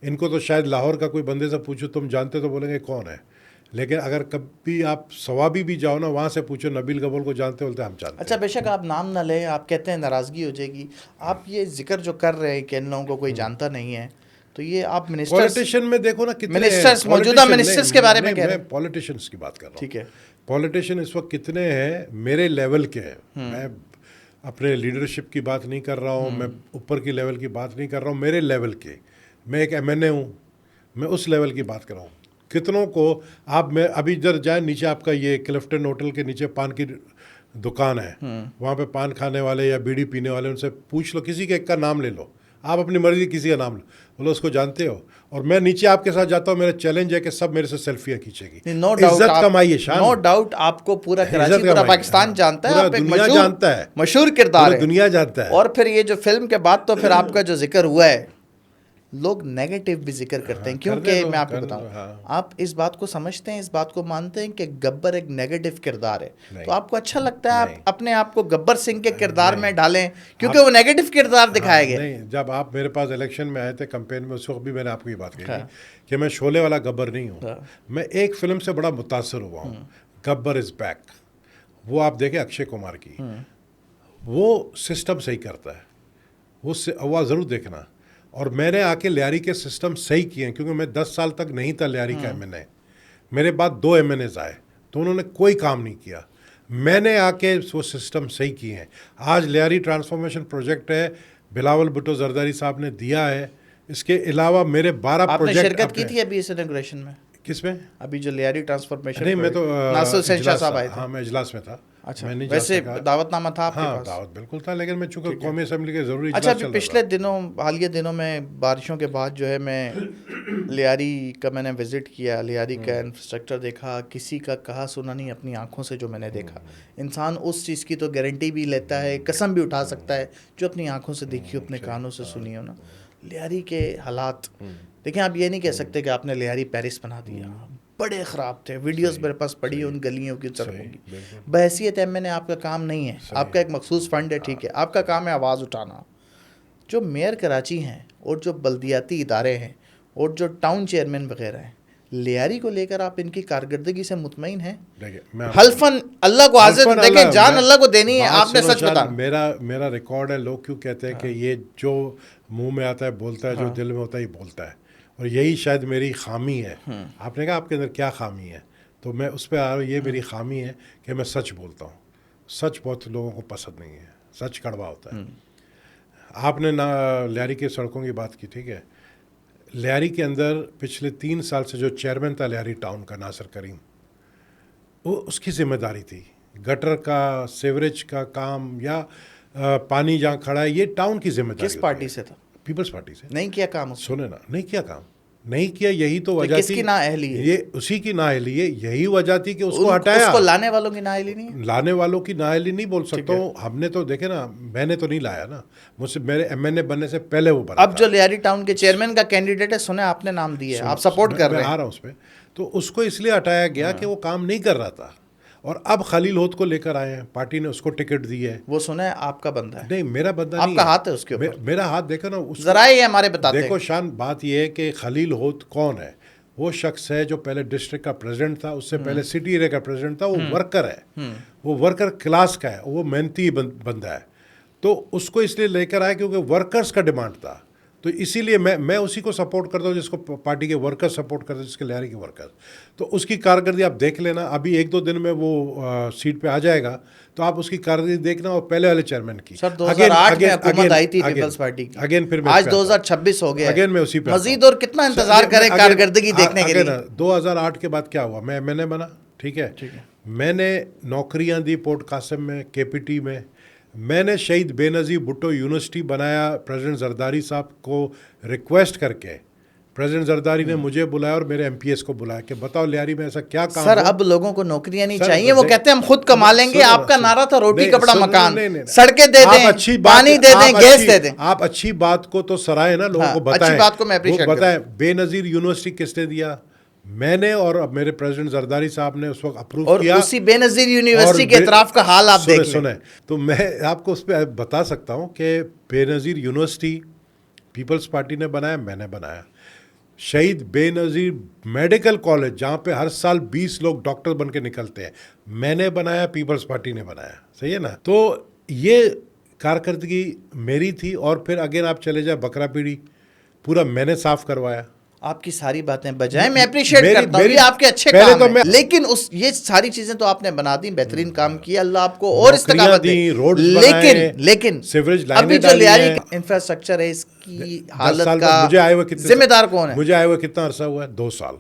ان کو تو شاید لاہور کا کوئی بندے سے پوچھو تم جانتے تو بولیں گے کون ہے, لیکن اگر کبھی آپ ثوابی بھی جاؤ نا وہاں سے پوچھو نبیل گبول کو جانتے بولتے ہم جانتے. اچھا بے شک آپ نام نہ لیں, آپ کہتے ہیں ناراضگی ہو جائے گی, آپ یہ ذکر جو کر رہے ہیں کہ ان لوگوں کو کوئی جانتا نہیں ہے, تو یہ آپ پولیٹیشین میں دیکھو نا کتنے منسٹرز, موجودہ منسٹرز کے بارے میں کہہ رہے ہیں. میں پولیٹیشینس کی بات کر رہا ہوں. ٹھیک ہے, پولیٹیشین اس وقت کتنے ہیں میرے لیول کے ہیں, میں اپنے لیڈرشپ کی بات نہیں کر رہا ہوں, میں اوپر کی لیول کی بات نہیں کر رہا ہوں, میرے لیول کے, میں ایک MNA ہوں, میں اس لیول کی بات کر رہا ہوں. کتنوں کو آپ میں ابھی ادھر جائیں نیچے, آپ کا یہ کلفٹن ہوٹل کے نیچے پان کی دکان ہے, وہاں پہ پان کھانے والے یا بیڑی پینے والے, ان سے پوچھ لو, کسی کے ایک کا نام لے لو, آپ اپنی مرضی کسی کا نام لو, بولو اس کو جانتے ہو, اور میں نیچے آپ کے ساتھ جاتا ہوں, میرا چیلنج ہے کہ سب میرے سے سیلفیاں کھینچے گی. عزت کمائیے شان, نو ڈاؤٹ آپ کو پورا کراچی, پورا پاکستان جانتا ہے, پورا آپ ایک دنیا جانتا ہے, مشہور کردار ہے, دنیا جانتا ہے. اور پھر یہ جو فلم کے بعد تو پھر آپ کا جو ذکر ہوا ہے, لوگ نیگیٹو بھی ذکر کرتے ہیں, کیونکہ میں آپ کو بتاؤں, آپ اس بات کو سمجھتے ہیں, اس بات کو مانتے ہیں کہ گبر ایک نیگیٹو کردار ہے, تو آپ کو اچھا لگتا ہے آپ اپنے آپ کو گبر سنگھ کے کردار میں ڈالیں, کیونکہ وہ نیگیٹو کردار دکھایا گیا. نہیں, جب آپ میرے پاس الیکشن میں آئے تھے کمپین میں, اس وقت بھی میں نے آپ کو یہ بات کہی کہ میں شعلے والا گبر نہیں ہوں, میں ایک فلم سے بڑا متاثر ہوا ہوں, گبر از بیک. وہ آپ دیکھیں اکشے کمار کی, وہ سسٹم صحیح کرتا ہے, وہ ضرور دیکھنا. اور میں نے آ کے لیاری کے سسٹم صحیح کیے ہیں, کیونکہ میں 10 سال تک نہیں تھا لیاری کا MNA, میرے بعد 2 MNAs آئے تو انہوں نے کوئی کام نہیں کیا, میں نے آ کے وہ سسٹم صحیح کیے ہیں. آج لیاری ٹرانسفارمیشن پروجیکٹ ہے, بلاول بھٹو زرداری صاحب نے دیا ہے, اس کے علاوہ میرے 12 پروجیکٹ. آپ نے شرکت کی تھی ابھی اس انوگریشن میں؟ کس میں؟ ابھی جو لیاری ٹرانسفارمیشن. نہیں, میں تو ناصر حسین شاہ صاحب آئے تھے. ہاں, میں اجلاس میں تھا. اچھا, ویسے دعوت نامہ تھا آپ کے پاس؟ دعوت بالکل تھا, لیکن میں چونکہ قومی اسمبلی کے ضروری. اچھا, ابھی پچھلے دنوں, حالیہ دنوں میں بارشوں کے بعد جو ہے میں لیاری کا میں نے وزٹ کیا, لیاری کا انفراسٹرکچر دیکھا, کسی کا کہا سنا نہیں, اپنی آنکھوں سے جو میں نے دیکھا. انسان اس چیز کی تو گارنٹی بھی لیتا ہے, قسم بھی اٹھا سکتا ہے جو اپنی آنکھوں سے دیکھی ہو, اپنے کانوں سے سنی ہو نا. لیاری کے حالات دیکھیں, آپ یہ نہیں کہہ سکتے کہ آپ نے لیاری پیرس بنا دیا, بڑے خراب تھے. ویڈیوز میرے پاس پڑی ہیں ان گلیوں کی, سڑکوں کی. بحیثیت MNA آپ کا کام نہیں ہے, آپ کا ایک مخصوص فنڈ ہے, ٹھیک ہے, آپ کا کام ہے آواز اٹھانا. جو میئر کراچی ہیں اور جو بلدیاتی ادارے ہیں اور جو ٹاؤن چیئرمین وغیرہ ہیں, لیاری کو لے کر آپ ان کی کارکردگی سے مطمئن ہیں؟ حلفاً اللہ کو حاضر, دیکھیں جان اللہ کو دینی ہے, آپ نے سچ بتانا. میرا ریکارڈ ہے, لوگ کیوں کہتے ہیں کہ یہ جو منہ میں آتا ہے بولتا ہے, جو دل میں ہوتا ہے یہ بولتا ہے, اور یہی شاید میری خامی ہے. آپ نے کہا آپ کے اندر کیا خامی ہے, تو میں اس پہ آ رہا ہوں, یہ میری خامی ہے کہ میں سچ بولتا ہوں. سچ بہت لوگوں کو پسند نہیں ہے, سچ کڑوا ہوتا ہے. آپ نے لیاری کے سڑکوں کی بات کی, ٹھیک ہے, لیاری کے اندر پچھلے 3 سال سے جو چیئرمین تھا لیاری ٹاؤن کا, ناصر کریم, وہ اس کی ذمہ داری تھی. گٹر کا, سیوریج کا کام یا پانی جہاں کھڑا ہے, یہ ٹاؤن کی ذمہ داری. کس پارٹی سے تھا؟ پیپلز پارٹی سے. نہیں کیا کام, سنے نا, نہیں کیا کام, نہیں کیا, یہی تو وجہ تھی. کس کی نااہلی ہے؟ یہ اسی کی نااہلی ہے, یہی وجہ تھی کہ اس کو ہٹایا. اس کو لانے والوں کی نااہلی نہیں ہے, لانے والوں کی نااہلی نہیں بول سکتا ہوں. ہم نے تو دیکھے نا, میں نے تو نہیں لایا نا, مجھ سے میرے MNA بننے سے پہلے وہ بنا. اب جو لیاری ٹاؤن کے چیئرمین کا کینڈیڈیٹ ہے, سنے آپ نے نام دیا ہے, آپ سپورٹ کر رہے ہیں. میں آ رہا ہوں اس پہ. تو اس کو اس لیے ہٹایا گیا کہ وہ کام نہیں کر رہا تھا, اور اب خلیل ہود کو لے کر آئے ہیں, پارٹی نے اس کو ٹکٹ دی ہے. وہ سنا ہے آپ کا بندہ ہے؟ نہیں, میرا بندہ نہیں, آپ کا ہاتھ ہے اس کے اوپر. میرا ہاتھ دیکھو نا, ذرائع یہ ہمارے بتاتے ہیں. دیکھو شان, بات یہ ہے کہ خلیل ہود کون ہے. وہ شخص ہے جو پہلے ڈسٹرکٹ کا پریزیڈنٹ تھا, اس سے پہلے سٹی ایریا کا پریزیڈنٹ تھا. وہ ورکر ہے, وہ ورکر کلاس کا ہے, وہ محنتی بندہ ہے. تو اس کو اس لیے لے کر آیا کیونکہ ورکرز کا ڈیمانڈ تھا. تو اسی لیے میں اسی کو سپورٹ کرتا ہوں جس کو پارٹی کے ورکر سپورٹ کرتے ہیں, جس کے لیاری کے ورکر. تو اس کی کارکردگی آپ دیکھ لینا, ابھی 1-2 دن میں وہ سیٹ پہ آ جائے گا, تو آپ اس کی کارکردگی دیکھنا. اور پہلے والے چیئرمین کی سر 2008 میں حکومت آئی تھی پیپلز پارٹی کی, اگین پھر آج 2026 ہو گیا, اگین میں اسی پہ مزید اور کتنا انتظار کریں کارکردگی دیکھنے کے لیے. 2008 کے بعد کیا ہوا, میں نے بنا, ٹھیک ہے, میں نے نوکریاں دی پورٹ قاسم میں, KPT میں. میں نے شہید بے نظیر بھٹو یونیورسٹی بنایا پریزیڈنٹ زرداری صاحب کو ریکویسٹ کر کے. پریزیڈنٹ زرداری نے مجھے بلایا اور میرے MPS کو بلایا کہ بتاؤ لیاری میں ایسا کیا کام. سر اب لوگوں کو نوکریاں نہیں چاہیے, وہ کہتے ہیں ہم خود کما لیں گے. آپ کا نعرہ تھا روٹی کپڑا مکان, سڑکیں دے دیں, پانی دے دیں, گیس دے دیں. آپ اچھی بات کو تو سرائے نا, لوگوں کو بتائیں, اچھی بات کو میں اپریشیٹ کرتا ہوں. بے نظیر یونیورسٹی کس نے دیا, میں نے, اور میرے پریزیڈنٹ زرداری صاحب نے اس وقت اپروو کیا. اور اسی بے نظیر یونیورسٹی کے اطراف کا حال آپ دیکھ لیں. سنیں, تو میں آپ کو اس پہ بتا سکتا ہوں کہ بے نظیر یونیورسٹی پیپلز پارٹی نے بنایا, میں نے بنایا. شہید بے نظیر میڈیکل کالج جہاں پہ ہر سال 20 لوگ ڈاکٹر بن کے نکلتے ہیں، میں نے بنایا، پیپلز پارٹی نے بنایا، صحیح ہے نا. تو یہ کارکردگی میری تھی. اور پھر اگین آپ چلے جائیں بکرا پیڑی، پورا میں نے صاف کروایا. آپ کی ساری باتیں بجائے میں اپریشیٹ میری- کرتا ہوں، میری- یہ آپ کے اچھے پہلے کام تو ہیں، میں- لیکن یہ ساری چیزیں تو آپ نے بنا دی، بہترین کام کیا، اللہ آپ کو اور نوکریاں استقامت دے. دیں، روڈز بنائے، لیکن سیوریج لائنیں ابھی جو ڈالی لیاری ہیں. انفراسٹرکچر ہے اس کی 10 حالت سال کا مجھے آئے ہوئے کتنے ذمہ دار کون ہے؟ مجھے آئے ہوئے کتنا عرصہ ہوا ہے؟ 2 سال.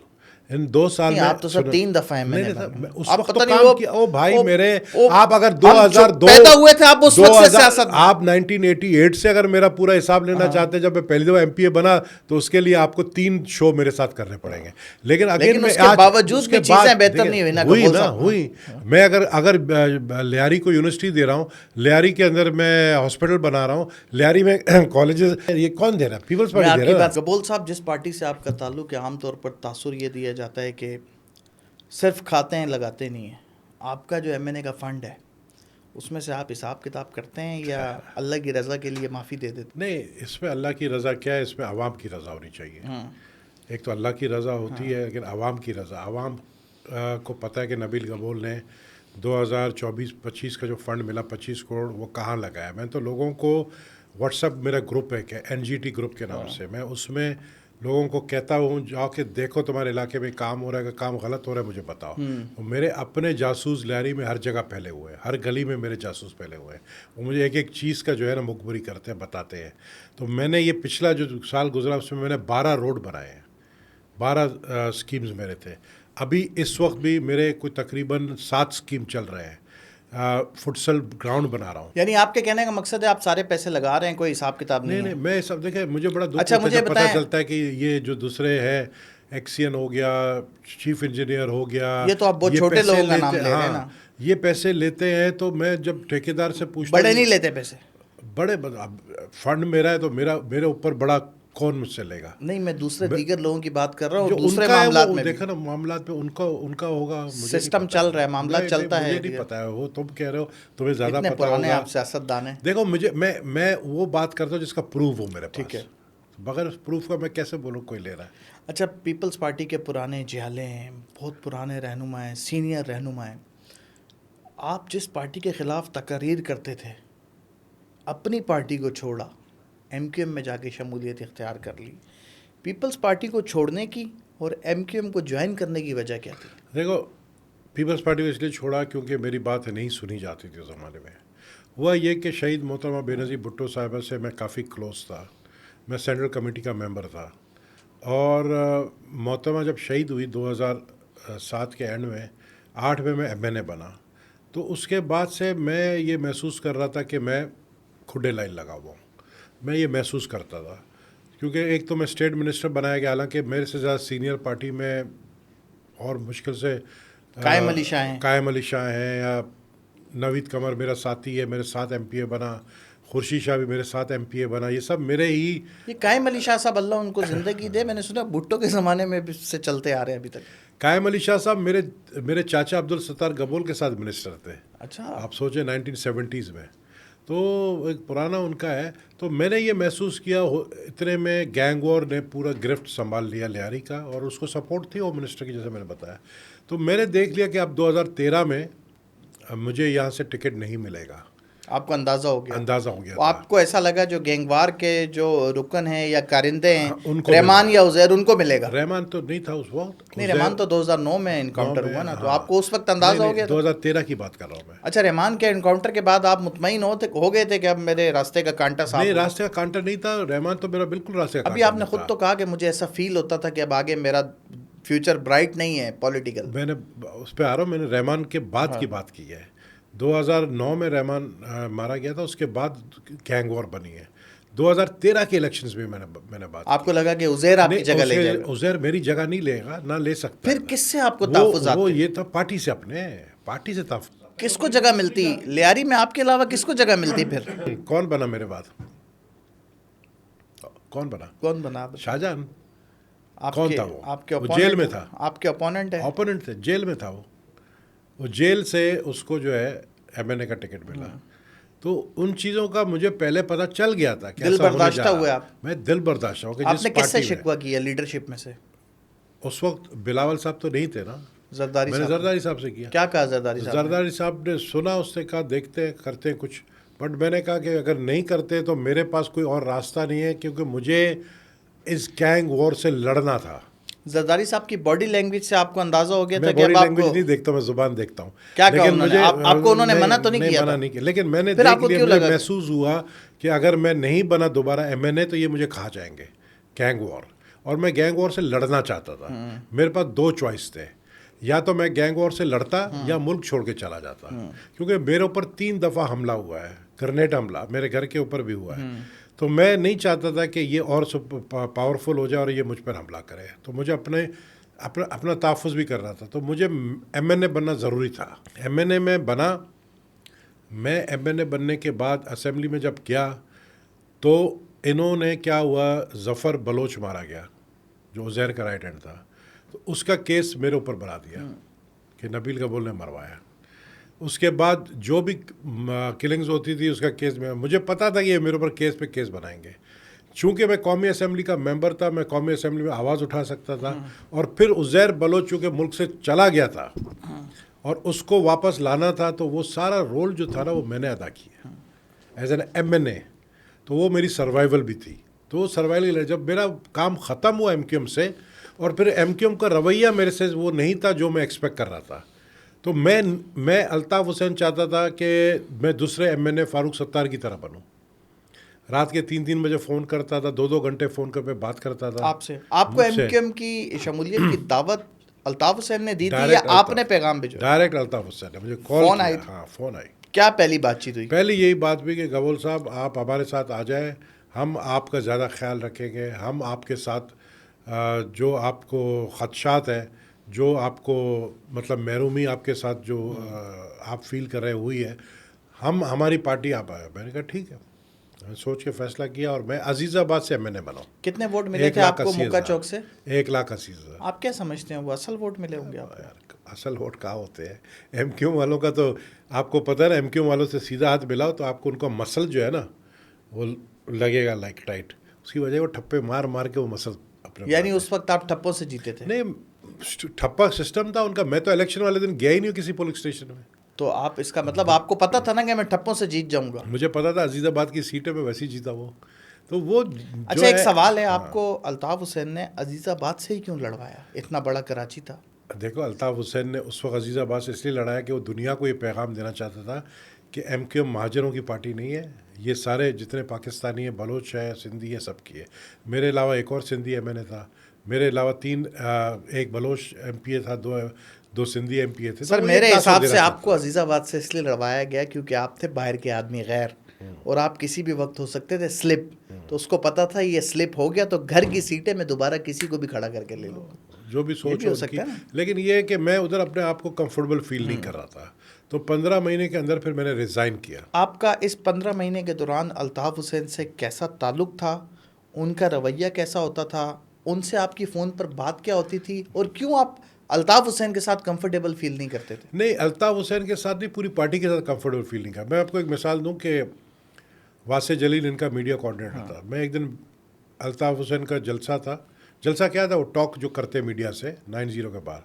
ان 2 سال نہیں، میں آپ تو سر 3 دفعہ ہیں. میں نے اس آپ وقت پتہ تو نہیں کام وہ کیا. او بھائی میرے، وہ آپ اگر ہم 2002 پیدا ہوئے تھے، آپ اس وقت سے سیاست میں. آپ 1988 سے اگر میرا پورا حساب لینا چاہتے ہیں جب میں پہلی دفعہ MP بنا، تو اس کے لیے آپ کو 3 شو میرے ساتھ کرنے پڑیں گے. لیکن اگین اس کے باوجود بھی چیزیں بہتر نہیں ہوئی نا ہوئی قبول نا صاحب. ہوئی. میں اگر لیاری کو یونیورسٹی دے رہا ہوں، لیاری کے اندر میں ہاسپٹل بنا رہا ہوں، لیاری میں کالجز، یہ کون دے رہا ہے؟ پیپلز میں پارٹی آپ دے کی رہا ہے. بات قبول صاحب، جس پارٹی سے آپ کا تعلق ہے، عام طور پر تاثر یہ دیا جاتا ہے کہ صرف کھاتے ہیں، لگاتے نہیں ہیں. آپ کا جو MNA کا فنڈ ہے اس میں سے آپ حساب کتاب کرتے ہیں یا اللہ کی رضا کے لیے معافی دے دیتے نہیں، اس میں اللہ کی رضا کیا ہے، اس میں عوام کی رضا ہونی چاہیے. ایک تو اللہ کی رضا ہوتی ہے، لیکن عوام کی رضا. عوام کو پتہ ہے کہ نبیل گبول نے 2024-25 کا جو فنڈ ملا 25 کروڑ، وہ کہاں لگایا. میں تو لوگوں کو واٹس ایپ میرا گروپ ہے کہ NGT گروپ کے نام سے، میں اس میں لوگوں کو کہتا ہوں جاؤ کہ دیکھو تمہارے علاقے میں کام ہو رہا ہے، کہ کام غلط ہو رہا ہے مجھے بتاؤ. میرے اپنے جاسوس لیاری میں ہر جگہ پھیلے ہوئے ہیں، ہر گلی میں میرے جاسوس پھیلے ہوئے ہیں. وہ مجھے ایک ایک چیز کا جو ہے نا مخبری کرتے ہیں، بتاتے ہیں. تو میں نے یہ پچھلا جو سال گزرا اس میں نے 12 روڈ بنائے ہیں، 12 اسکیمز میرے تھے. ابھی اس وقت بھی میرے کوئی تقریباً 7 اسکیم چل رہے ہیں. فٹسل گراؤنڈ بنا رہا ہوں. یعنی آپ کے کہنے کا مقصد ہے آپ سارے پیسے لگا رہے ہیں، کوئی حساب کتاب نہیں ہے؟ نہیں، میں سب دیکھیں، مجھے بڑا دکھ اچھا، ہوتا ہے مجھے جب پتہ بتائیں، چلتا ہے کہ یہ جو دوسرے ہے، ایکسین ہو گیا، چیف انجینئر ہو گیا، یہ تو آپ بہت چھوٹے لوگوں کا نام لے رہے ہیں نا. یہ پیسے لیتے ہیں. تو میں جب ٹھیکیدار سے پوچھتا بڑے نہیں لیتے پیسے. بڑے فنڈ میرا ہے تو میرے اوپر بڑا کون مجھ سے لے گا؟ نہیں، میں دوسرے دیگر لوگوں کی بات کر رہا ہوں، جو دوسرے ان کا ہے معاملات وہ میں دیکھا نا، معاملات پہ ان کا ہوگا. مجھے سسٹم چل رہا ہے، معاملات چلتا ہے. مجھے نہیں پتا ہے، وہ تم کہہ رہے ہو، تمہیں زیادہ اتنے پتا پرانے ہوگا. آپ سیاست دان ہیں. دیکھو میں وہ بات کرتا ہوں جس کا پروف ہو میرے پاس. ٹھیک ہے. بغیر پروف کا میں کیسے بولوں کوئی لے رہا ہے؟ اچھا، پیپلز پارٹی کے پرانے جہلے ہیں، بہت پرانے رہنما ہیں، سینئر رہنما ہیں. آپ جس پارٹی کے خلاف تقاریر کرتے تھے، اپنی پارٹی کو چھوڑا، MQM میں جا کے شمولیت اختیار کر لی. پیپلز پارٹی کو چھوڑنے کی اور MQM کو جوائن کرنے کی وجہ کیا تھی؟ دیکھو، پیپلز پارٹی کو اس لیے چھوڑا کیونکہ میری بات نہیں سنی جاتی تھی اس زمانے میں. ہوا یہ کہ شہید محترمہ بے نظیر بھٹو صاحبہ سے میں کافی کلوز تھا. میں سینٹرل کمیٹی کا ممبر تھا. اور محترمہ جب شہید ہوئی 2007 کے اینڈ میں، 8 میں MNA بنا. تو اس کے بعد سے میں یہ محسوس کر رہا تھا کہ میں کھڈے لائن لگا ہوا ہوں. میں یہ محسوس کرتا تھا کیونکہ ایک تو میں اسٹیٹ منسٹر بنایا گیا، حالانکہ میرے سے زیادہ سینئر پارٹی میں اور مشکل سے قائم علی شاہ ہیں، یا نوید قمر میرا ساتھی ہے، میرے ساتھ MPA بنا. خورشید شاہ بھی میرے ساتھ MPA بنا. یہ سب میرے ہی. یہ قائم علی شاہ صاحب اللہ ان کو زندگی دے، میں نے سنا بھٹو کے زمانے میں سے چلتے آ رہے ہیں ابھی تک. قائم علی شاہ صاحب میرے چاچا عبدالستار گبول کے ساتھ منسٹر تھے. اچھا. آپ سوچیں 1970s میں. تو ایک پرانا ان کا ہے. تو میں نے یہ محسوس کیا اتنے میں گینگ وار نے پورا گرفت سنبھال لیا لیاری کا، اور اس کو سپورٹ تھی ہوم منسٹر کی، جیسے میں نے بتایا. تو میں نے دیکھ لیا کہ اب 2013 میں مجھے یہاں سے ٹکٹ نہیں ملے گا. آپ کو اندازہ ہو گیا تھا. آپ کو ایسا لگا جو گینگوار کے جو رکن ہیں یا کارندے ہیں، رحمان یا عزیر، ان کو ملے گا؟ رحمان تو نہیں تھا اس وقت. نہیں، رحمان تو 2009 میں انکاؤنٹر ہوا نا. تو آپ کو اس وقت اندازہ ہو گیا؟ 2013 کی بات کر رہا ہوں میں. اچھا، رحمان کے انکاؤنٹر کے بعد آپ مطمئن ہو گئے تھے کہ اب میرے راستے کا کانٹا صاف؟ نہیں، راستے کا کانٹا نہیں تھا. رحمان تو میرا بالکل راستے کا. ابھی آپ نے خود تو کہا کہ مجھے ایسا فیل ہوتا تھا کہ اب آگے میرا فیوچر برائٹ نہیں ہے پولیٹیکل. میں نے اس پہ آ رہا ہوں. میں نے رحمان کے بعد کی بات کی ہے. 2009 میں رحمان مارا گیا تھا، اس کے بعد گینگ وار بنی ہے. 2013 کے الیکشنز میں میں نے بات. آپ کو لگا کہ عزیر آپ کی جگہ لے جائے گا؟ عزیر میری جگہ نہیں لے گا، نہ لے سکتا. پھر کس سے آپ کو تحفظات؟ وہ یہ تھا پارٹی سے، اپنے پارٹی سے تحفظ. کس کو جگہ ملتی لیاری میں آپ کے علاوہ؟ کس کو جگہ ملتی پھر؟ کون بنا میرے بعد؟ کون بنا؟ شاہجہان. کون تھا وہ؟ آپ کے جیل میں تھا. آپ کے اپوننٹ ہے؟ اپوننٹ تھے، جیل میں تھا وہ جیل سے اس کو جو ہے MNA کا ٹکٹ ملا. تو ان چیزوں کا مجھے پہلے پتہ چل گیا تھا کہ دل برداشتہ ہوئے آپ؟ میں دل برداشتہ ہوں کہ آپ جس نے کس سے پارٹی میں شکوہ کیا لیڈرشپ میں سے؟ اس وقت بلاول صاحب تو نہیں تھے نا، زرداری میں نے صاحب زرداری صاحب سے کیا. کیا کہا زرداری صاحب نے؟ زرداری صاحب نے سنا، اس نے کہا دیکھتے ہیں کرتے ہیں کچھ، بٹ میں نے کہا کہ اگر نہیں کرتے تو میرے پاس کوئی اور راستہ نہیں ہے، کیونکہ مجھے اس گینگ وار سے لڑنا تھا. زرداری صاحب کی باڈی لینگویج سے آپ کو اندازہ ہو گیا تھا میں کہ باڈی اب آپ لینگویج کو نہیں دیکھتا، میں زبان دیکھتا ہوں. کیا کہا لیکن انہوں نے؟ مجھے آپ کو انہوں نے منع تو نہیں کیا منع تھا؟ نہیں کیا، لیکن میں نے پھر آپ دیکھ کو لیا، کیوں مجھے لگا؟ محسوس ہوا کہ اگر میں نہیں بنا دوبارہ MNA تو یہ مجھے کھا جائیں گے گینگ وار، اور میں گینگ وار سے لڑنا چاہتا تھا. میرے پاس 2 چوائس تھے، یا تو میں گینگ وار سے لڑتا یا ملک چھوڑ کے چلا جاتا، کیونکہ میرے اوپر 3 دفعہ حملہ ہوا ہے، گرنیٹ حملہ میرے گھر کے اوپر بھی ہوا ہے. تو میں نہیں چاہتا تھا کہ یہ اور پاورفل ہو جائے اور یہ مجھ پر حملہ کرے. تو مجھے اپنا تحفظ بھی کرنا تھا، تو مجھے MNA بننا ضروری تھا. MNA میں بنا. میں MNA بننے کے بعد اسمبلی میں جب گیا تو انہوں نے کیا ہوا، ظفر بلوچ مارا گیا جو عزیر کا رائٹ ہینڈ تھا، تو اس کا کیس میرے اوپر بنا دیا کہ نبیل قبول نے مروایا. اس کے بعد جو بھی کلنگز ہوتی تھی اس کا کیس مجھے پتا تھا کہ یہ میرے اوپر کیس پہ کیس بنائیں گے. چونکہ میں قومی اسمبلی کا ممبر تھا، میں قومی اسمبلی میں آواز اٹھا سکتا تھا. اور پھر عزیر بلوچ چونکہ ملک سے چلا گیا تھا اور اس کو واپس لانا تھا، تو وہ سارا رول جو تھا نا وہ میں نے ادا کیا ایز این MNA. تو وہ میری سروائیول بھی تھی. تو وہ سروائیول جب میرا کام ختم ہوا MQM سے، اور پھر MQM کا رویہ میرے سے وہ نہیں تھا جو میں ایکسپیکٹ کر رہا تھا. تو میں الطاف حسین چاہتا تھا کہ میں دوسرے MNA فاروق ستار کی طرح بنوں. رات کے 3 بجے فون کرتا تھا، 2 گھنٹے فون کر پہ بات کرتا تھا آپ سے. آپ کو MQM کی شمولیت کی دعوت الطاف حسین نے دی تھی یا آپ نے پیغام بھیجا؟ ڈائریکٹ الطاف حسین نے مجھے کال فون کیا. آئی؟ ہاں فون آئی. کیا پہلی بات چیت ہوئی؟ پہلی یہی بات بھی کہ قبول صاحب آپ ہمارے ساتھ آ جائیں، ہم آپ کا زیادہ خیال رکھیں گے. ہم آپ کے ساتھ جو آپ کو خدشات ہیں، جو آپ کو مطلب محرومی آپ کے ساتھ جو آپ فیل کر رہے ہوئی ہے، ہماری پارٹی آپ آئے. میں نے کہا ٹھیک ہے. میں سوچ کے فیصلہ کیا اور میں عزیز آباد سے MNA بنا. کتنے ووٹ ملے تھے آپ کو مکہ چوک سے؟ 1,80,000. آپ کیا سمجھتے ہیں وہ اصل ووٹ ملے ہوں گے آپ کو؟ اصل ووٹ کہاں ہوتے ہیں MQM والوں کا؟ تو آپ کو پتہ ہے نا، MQM والوں سے سیدھا ہاتھ ملاؤ تو آپ کو ان کا مسل جو ہے نا وہ لگے گا لائک ٹائٹ. اس کی وجہ وہ ٹھپے مار مار کے وہ مسل اپنے. یعنی اس وقت آپ ٹھپوں سے جیتے تھے؟ نہیں، ٹھپا سسٹم تھا ان کا. میں تو الیکشن والے دن گیا ہی نہیں ہوں کسی پولنگ اسٹیشن میں. تو آپ اس کا مطلب آپ کو پتا تھا نا کہ میں ٹھپوں سے جیت جاؤں گا؟ مجھے پتا تھا عزیز آباد کی سیٹیں میں ویسے ہی جیتا وہ. تو وہ اچھا ایک سوال ہے، آپ کو الطاف حسین نے عزیز آباد سے ہی کیوں لڑوایا؟ اتنا بڑا کراچی تھا. دیکھو، الطاف حسین نے اس وقت عزیز آباد سے اس لیے لڑایا کہ وہ دنیا کو یہ پیغام دینا چاہتا تھا کہ MQM مہاجروں کی پارٹی نہیں ہے. یہ سارے جتنے پاکستانی ہیں، بلوچ ہے، سندھی ہے، سب کی ہے. میرے علاوہ ایک اور سندھی MNA تھا. میرے علاوہ 3 ایک بلوچ MPA تھا، 2 سندھی MPA تھے. سر میرے حساب سے آپ کو عزیز آباد سے اس لیے لڑوایا گیا کیونکہ آپ تھے باہر کے آدمی غیر، اور آپ کسی بھی وقت ہو سکتے تھے سلپ. تو اس کو پتا تھا یہ سلپ ہو گیا تو گھر کی سیٹیں میں دوبارہ کسی کو بھی کھڑا کر کے لے لوں. جو بھی سوچ ہو ہو سکتا ہے نا. لیکن یہ ہے کہ میں ادھر اپنے آپ کو کمفرٹیبل فیل نہیں کر رہا تھا. تو 15 مہینے کے اندر پھر میں نے ریزائن کیا. آپ کا اس 15 مہینے کے دوران الطاف حسین سے کیسا تعلق تھا؟ ان کا رویہ کیسا ہوتا تھا؟ ان سے آپ کی فون پر بات کیا ہوتی تھی؟ اور کیوں آپ الطاف حسین کے ساتھ کمفرٹیبل فیل نہیں کرتے تھے؟ نہیں، الطاف حسین کے ساتھ نہیں، پوری پارٹی کے ساتھ کمفرٹیبل فیل نہیں کرا. میں آپ کو ایک مثال دوں کہ واسع جلیل ان کا میڈیا کوآرڈینیٹر تھا. میں ایک دن الطاف حسین کا جلسہ کیا تھا، وہ ٹاک جو کرتے میڈیا سے 90 کے بعد،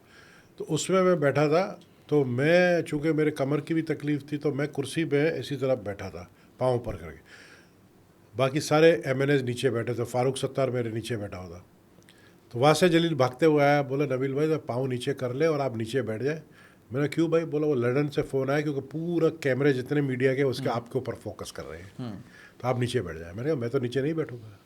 تو اس میں بیٹھا تھا. تو میں چونکہ میرے کمر کی بھی تکلیف تھی تو میں کرسی پہ اسی طرح بیٹھا تھا، پاؤں پر کر کے. باقی سارے MNAs نیچے بیٹھے تھے. فاروق ستار میرے نیچے بیٹھا ہوا تھا. تو واسع جلیل بھاگتے ہوئے آیا، بولا نبیل بھائی پاؤں نیچے کر لے اور آپ نیچے بیٹھ جائیں. میں نے کیوں بھائی؟ بولا وہ لندن سے فون آیا کیونکہ پورا کیمرے جتنے میڈیا کے اس کے آپ کے اوپر فوکس کر رہے ہیں، تو آپ نیچے بیٹھ جائیں. میں نے کہا میں تو نیچے نہیں بیٹھوں گا.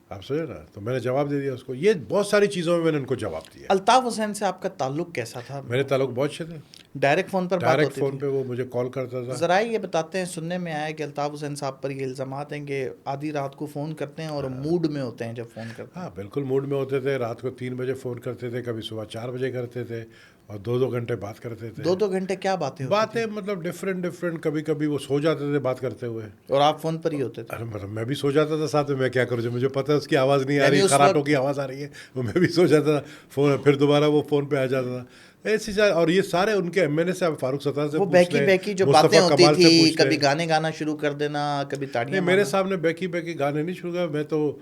آپ سمجھے نا. تو میں نے جواب دے دیا اس کو. یہ بہت ساری چیزوں میں نے ان کو جواب دیا. الطاف حسین سے آپ کا تعلق کیسا تھا؟ میرے تعلق بہت اچھے تھے. ڈائریکٹ فون پر بات ڈائریکٹ ہوتی فون تھی؟ پہ وہ مجھے کال کرتا تھا. ذرا یہ بتاتے ہیں، سننے میں آیا کہ الطاف حسین صاحب پر یہ الزامات ہیں کہ آدھی رات کو فون کرتے ہیں اور موڈ میں ہوتے ہیں جب فون کرتے ہیں. ہاں بالکل موڈ میں ہوتے تھے. رات کو 3 بجے فون کرتے تھے، کبھی صبح 4 بجے کرتے تھے اور 2 گھنٹے بات کرتے تھے. 2 گھنٹے کیا باتیں ہوتی باتیں مطلب ڈفرینٹ. کبھی کبھی وہ سو جاتے تھے بات کرتے ہوئے اور آپ فون پر ہی ہوتے تھے؟ مطلب میں بھی سو جاتا تھا ساتھ میں. میں کیا کروں؟ مجھے پتہ ہے اس کی آواز نہیں آ رہی، خراٹوں کی آواز آ رہی ہے، وہ میں بھی سو جاتا تھا. فون پھر دوبارہ وہ فون پہ آ جاتا تھا. ایسی اور یہ سارے ان کے ایم این اے سے آپ فاروق ستار سے وہ پوچھ بیکی لیں, بیکی جو مصطفیٰ باتیں ہوتی کمال سے تھی, پوچھ لیں. کبھی گانے گانا شروع کر دینا, کبھی تاڑیاں میرے مارنا. سامنے بیکی بیکی گانے نہیں شروع کیا. میں تو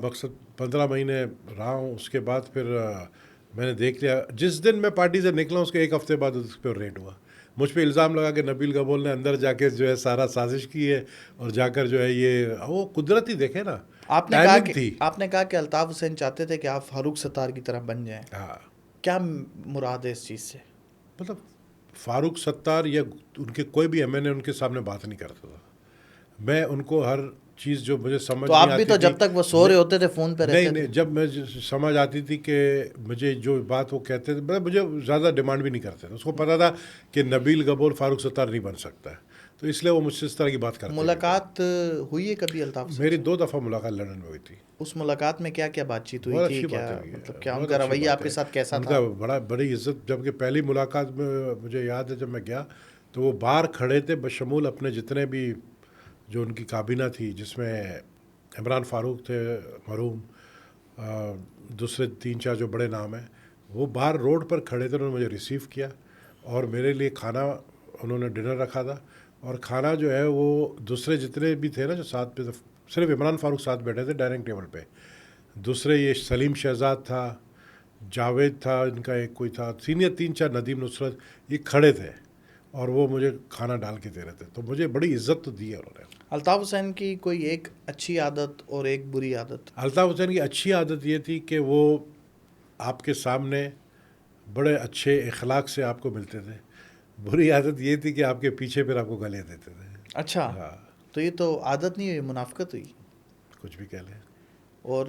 مقصد 15 مہینے رہا ہوں. اس کے بعد پھر میں نے دیکھ لیا, جس دن میں پارٹی سے نکلا اس کے ایک ہفتے بعد اس پہ ریٹ ہوا. مجھ پہ الزام لگا کہ نبیل گبول نے اندر جا کے جو ہے سارا سازش کی ہے, اور جا کر جو ہے یہ وہ قدرتی دیکھے نا, ٹائمنگ تھی. آپ نے کہا کہ الطاف حسین چاہتے تھے کہ آپ فاروق ستار کی طرح بن جائیں. ہاں, کیا مراد ہے اس چیز سے؟ مطلب فاروق ستار یا ان کے کوئی بھی ایم این اے ان کے سامنے بات نہیں کرتا تھا. میں ان کو ہر چیز جو مجھے سمجھ تو نہیں آپ آتی بھی تو تھی, جب تک وہ سو رہے ہوتے تھے فون پہ رہتے نہیں تھے. جب میں سمجھ آتی تھی کہ مجھے جو بات وہ کہتے تھے, مجھے زیادہ ڈیمانڈ بھی نہیں کرتے تھے. اس کو پتا تھا کہ نبیل گبول فاروق ستار نہیں بن سکتا ہے, تو اس لیے وہ مجھ سے اس طرح کی بات کرتے. ملاقات ہوئی ہے کبھی الطاف سے؟ میری 2 دفعہ ملاقات لندن میں ہوئی تھی. اس ملاقات میں کیا کیا بات چیت ہوئی بہت تھی؟ اچھی کیا بات ہوئی ہے, مطلب کیا ان بہت کا اچھی رویہ بات آپ کے ہے. ساتھ کیسا ان تھا؟ کا بڑی عزت, جب کہ پہلی ملاقات میں مجھے یاد ہے جب میں گیا تو وہ باہر کھڑے تھے بشمول اپنے جتنے بھی جو ان کی کابینہ تھی, جس میں عمران فاروق تھے مرحوم, دوسرے 3-4 جو بڑے نام ہیں, وہ باہر روڈ پر کھڑے تھے. انہوں نے مجھے ریسیو کیا اور میرے لیے کھانا, انہوں نے ڈنر رکھا تھا. اور کھانا جو ہے وہ دوسرے جتنے بھی تھے نا جو ساتھ پہ, صرف عمران فاروق ساتھ بیٹھے تھے ڈائننگ ٹیبل پہ. دوسرے یہ سلیم شہزاد تھا, جاوید تھا, ان کا ایک کوئی تھا سینئر 3-4, ندیم نصرت, یہ کھڑے تھے اور وہ مجھے کھانا ڈال کے دے رہے تھے. تو مجھے بڑی عزت تو دی ہے انہوں نے. الطاف حسین کی کوئی ایک اچھی عادت اور ایک بری عادت؟ الطاف حسین کی اچھی عادت یہ تھی کہ وہ آپ کے سامنے بڑے اچھے اخلاق سے آپ کو ملتے تھے. بری عادت یہ تھی کہ آپ کے پیچھے پھر آپ کو گلے دیتے تھے. اچھا, ہاں, تو یہ تو عادت نہیں ہوئی, منافقت ہوئی. کچھ بھی کہہ لیں. اور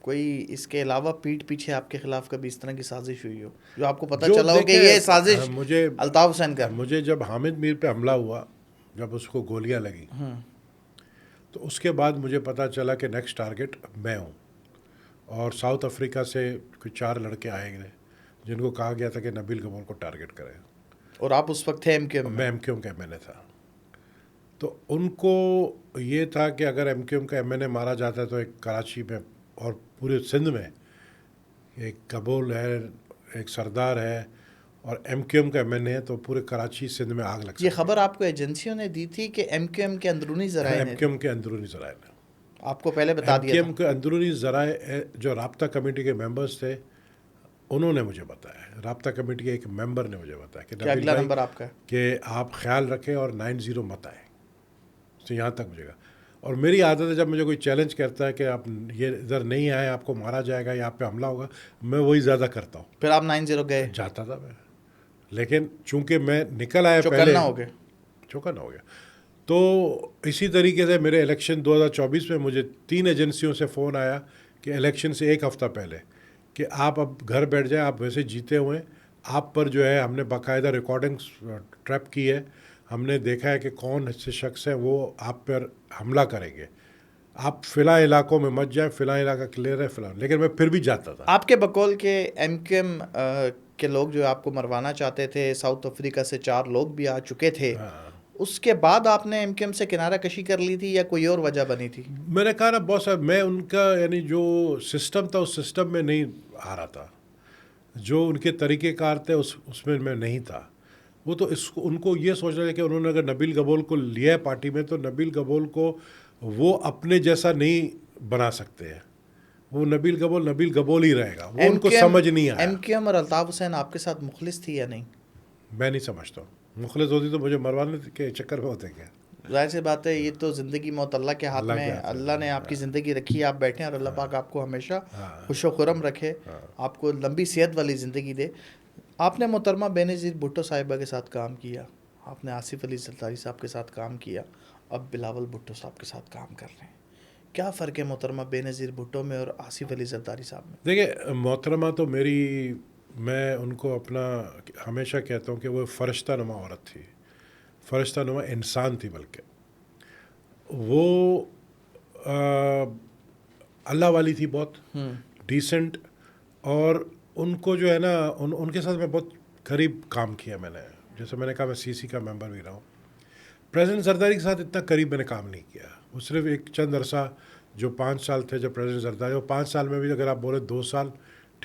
کوئی اس کے علاوہ پیٹھ پیچھے آپ کے خلاف کبھی اس طرح کی سازش ہوئی ہو جو آپ کو پتہ چلا ہو کہ یہ سازش مجھے الطاف حسین کا؟ مجھے جب حامد میر پہ حملہ ہوا, جب اس کو گولیاں لگی, تو اس کے بعد مجھے پتہ چلا کہ نیکسٹ ٹارگٹ میں ہوں. اور ساؤتھ افریقہ سے کچھ 4 لڑکے آئے گئے جن کو کہا گیا تھا کہ نبیل گبول کو ٹارگٹ کریں. اور آپ اس وقت تھے ایم کیو ایم میں؟ میں ایم کیو ایم کا ایم این اے تھا. تو ان کو یہ تھا کہ اگر ایم کیو ایم کا ایم این اے مارا جاتا ہے تو ایک کراچی میں اور پورے سندھ میں ایک گبول ہے, ایک سردار ہے, اور ایم کیو ایم کا ایم این اے ہے, تو پورے کراچی سندھ میں آگ لگ سکتی. یہ خبر آپ کو ایجنسیوں نے دی تھی کہ ایم کیو ایم کے اندرونی ذرائع نے؟ ایم کیو ایم کے اندرونی ذرائع نے آپ کو پہلے بتا ایم دیا کیو تھا؟ ایم کے اندرونی ذرائع جو رابطہ کمیٹی کے ممبرز تھے انہوں نے مجھے بتایا. رابطہ کمیٹی کے ایک ممبر نے مجھے بتایا کہ کیا اگلا نمبر آپ کا ہے کہ آپ خیال رکھیں اور 90 مت آئیں. تو یہاں تک مجھے گا. اور میری عادت ہے جب مجھے کوئی چیلنج کرتا ہے کہ آپ یہ ادھر نہیں آئے, آپ کو مارا جائے گا یا آپ پہ حملہ ہوگا, میں وہی زیادہ کرتا ہوں. پھر آپ 90 گئے؟ جاتا تھا میں, لیکن چونکہ میں نکل آیا پہلے, چوکنا ہو گئے. چوکنا ہو گیا. تو اسی طریقے سے میرے الیکشن 2024 میں مجھے 3 ایجنسیوں سے فون آیا کہ الیکشن سے 1 ہفتہ پہلے کہ آپ اب گھر بیٹھ جائیں, آپ ویسے جیتے ہوئے, آپ پر جو ہے ہم نے باقاعدہ ریکارڈنگس ٹریپ کی ہے, ہم نے دیکھا ہے کہ کون سے شخص ہیں وہ آپ پر حملہ کریں گے, آپ فلاں علاقوں میں مت جائیں, فلاں علاقہ کلیئر ہے فلاں. لیکن میں پھر بھی جاتا تھا. آپ کے بقول کے ایم کیو ایم کے لوگ جو آپ کو مروانا چاہتے تھے, ساؤتھ افریقہ سے 4 لوگ بھی آ چکے تھے, اس کے بعد آپ نے ایم کیو ایم سے کنارہ کشی کر لی تھی یا کوئی اور وجہ بنی تھی؟ میں نے کہا نا بہت سا, میں ان کا یعنی جو سسٹم تھا اس سسٹم میں نہیں آ رہا تھا, جو ان کے طریقہ کار تھے اس میں نہیں تھا. وہ تو ان کو یہ سوچنا ہے کہ انہوں نے اگر نبیل گبول کو لیا ہے پارٹی میں تو نبیل گبول کو وہ اپنے جیسا نہیں بنا سکتے ہیں. وہ نبیل گبول ہی رہے گا. وہ ان کو سمجھ نہیں آیا. ایم کیو ایم اور الطاف حسین آپ کے ساتھ مخلص تھی یا نہیں؟ میں نہیں سمجھتا ہوں. مخلص ہوتی تو مجھے مروانے کے چکر میں ہوتے کیا. ظاہر سی بات ہے, یہ تو زندگی موت اللہ کے ہاتھ میں, اللہ نے آپ کی زندگی رکھی, آپ بیٹھے ہیں, اور اللہ پاک آپ کو ہمیشہ خوش و خرم رکھے, آپ کو لمبی صحت والی زندگی دے. آپ نے محترمہ بے نظیر بھٹو صاحبہ کے ساتھ کام کیا, آپ نے آصف علی زرداری صاحب کے ساتھ کام کیا, اب بلاول بھٹو صاحب کے ساتھ کام کر رہے ہیں. کیا فرق ہے محترمہ بے نظیر بھٹو میں اور آصف علی زرداری صاحب میں؟ دیکھیں, محترمہ تو میں ان کو اپنا ہمیشہ کہتا ہوں کہ وہ فرشتہ نما عورت تھی, فرشتہ نما انسان تھی. بلکہ وہ اللہ والی تھی, بہت ڈیسنٹ, اور ان کو جو ہے نا ان کے ساتھ میں بہت قریب کام کیا میں نے. جیسے میں نے کہا میں سی سی کا ممبر بھی رہا ہوں. پریزیڈنٹ زرداری کے ساتھ اتنا قریب میں نے کام نہیں کیا. وہ صرف ایک چند عرصہ جو 5 سال تھے جب پریزیڈنٹ زرداری, اور 5 سال میں بھی اگر آپ بولے 2 سال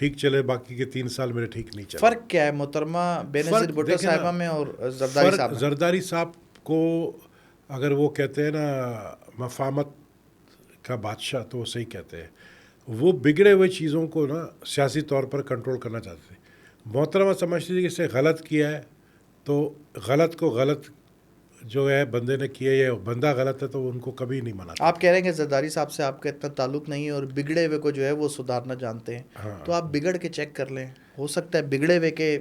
ٹھیک چلے, باقی کے 3 سال میرے ٹھیک نہیں چلے. فرق کیا ہے محترمہ بینظیر بھٹو صاحبہ میں اور زرداری صاحب میں؟ زرداری صاحب کو اگر وہ کہتے ہیں نا مفاہمت کا بادشاہ, تو وہ صحیح کہتے ہیں. وہ بگڑے ہوئے چیزوں کو نا سیاسی طور پر کنٹرول کرنا چاہتے تھے. محترمہ سمجھتی تھی کہ اس سے غلط کیا ہے, تو غلط کو غلط جو ہے بندے نے کیا ہے, بندہ غلط ہے تو ان کو کبھی نہیں مناتا. آپ کہہ رہے ہیں کہ زرداری صاحب سے آپ کا اتنا تعلق نہیں ہے اور بگڑے ہوئے کو جو ہے وہ سدھارنا جانتے ہیں, تو آپ بگڑ کے چیک کر لیں, ہو سکتا ہے بگڑے ہوئے کے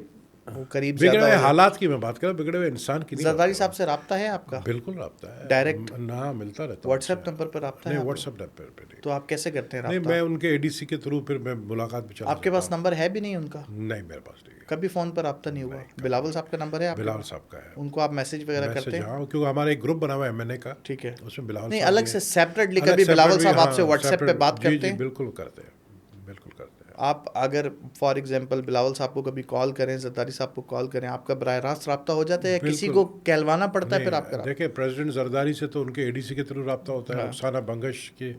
وہ قریب بگڑے زیادہ ہوئے ہو. حالات کی میں بات کر رہا ہوں, بگڑے ہوئے انسان کی نہیں. زرداری صاحب سے رابطہ ہے آپ کا؟ بالکل رابطہ ہے, ڈائریکٹ نہ ملتا رہتا. واٹس ایپ نمبر پر رابطہ ہے؟ نہیں, واٹس ایپ نمبر پہ نہیں. تو آپ کیسے کرتے ہیں نہیں, رابطہ؟ میں ان کے ADC کے تھرو پھر میں ملاقات بھی چلا. آپ کے پاس نمبر ہے بھی نہیں ان کا؟ نہیں, میرے پاس نہیں. کبھی فون پر رابطہ نہیں ہوا؟ بلاول صاحب کا نمبر ہے آپ کے بلاول پاس؟ صاحب کا ہے. ان کو آپ میسج وغیرہ کرتے ہیں؟ ہاں, کیونکہ ہمارا ایک گروپ بنا ہوا ہے MNA کا, ٹھیک ہے. اس میں بلاول نہیں, صاحب الگ بھی سے ہیں. سیپریٹلی کبھی بلاول صاحب آپ سے واٹس ایپ پہ بات کرتے ہیں؟ بالکل کرتے ہیں, بالکل کرتے ہیں. آپ اگر فار ایگزامپل بلاول صاحب کو کبھی کال کریں, زرداری صاحب کو کال کریں, آپ کا براہ راست رابطہ ہو جاتا ہے یا کسی کو کہلوانا پڑتا ہے پھر آپ کا؟ دیکھیں, پریزیڈنٹ زرداری سے تو ان کے ADC کے تھرو رابطہ ہوتا ہے, افسانہ بنگش کے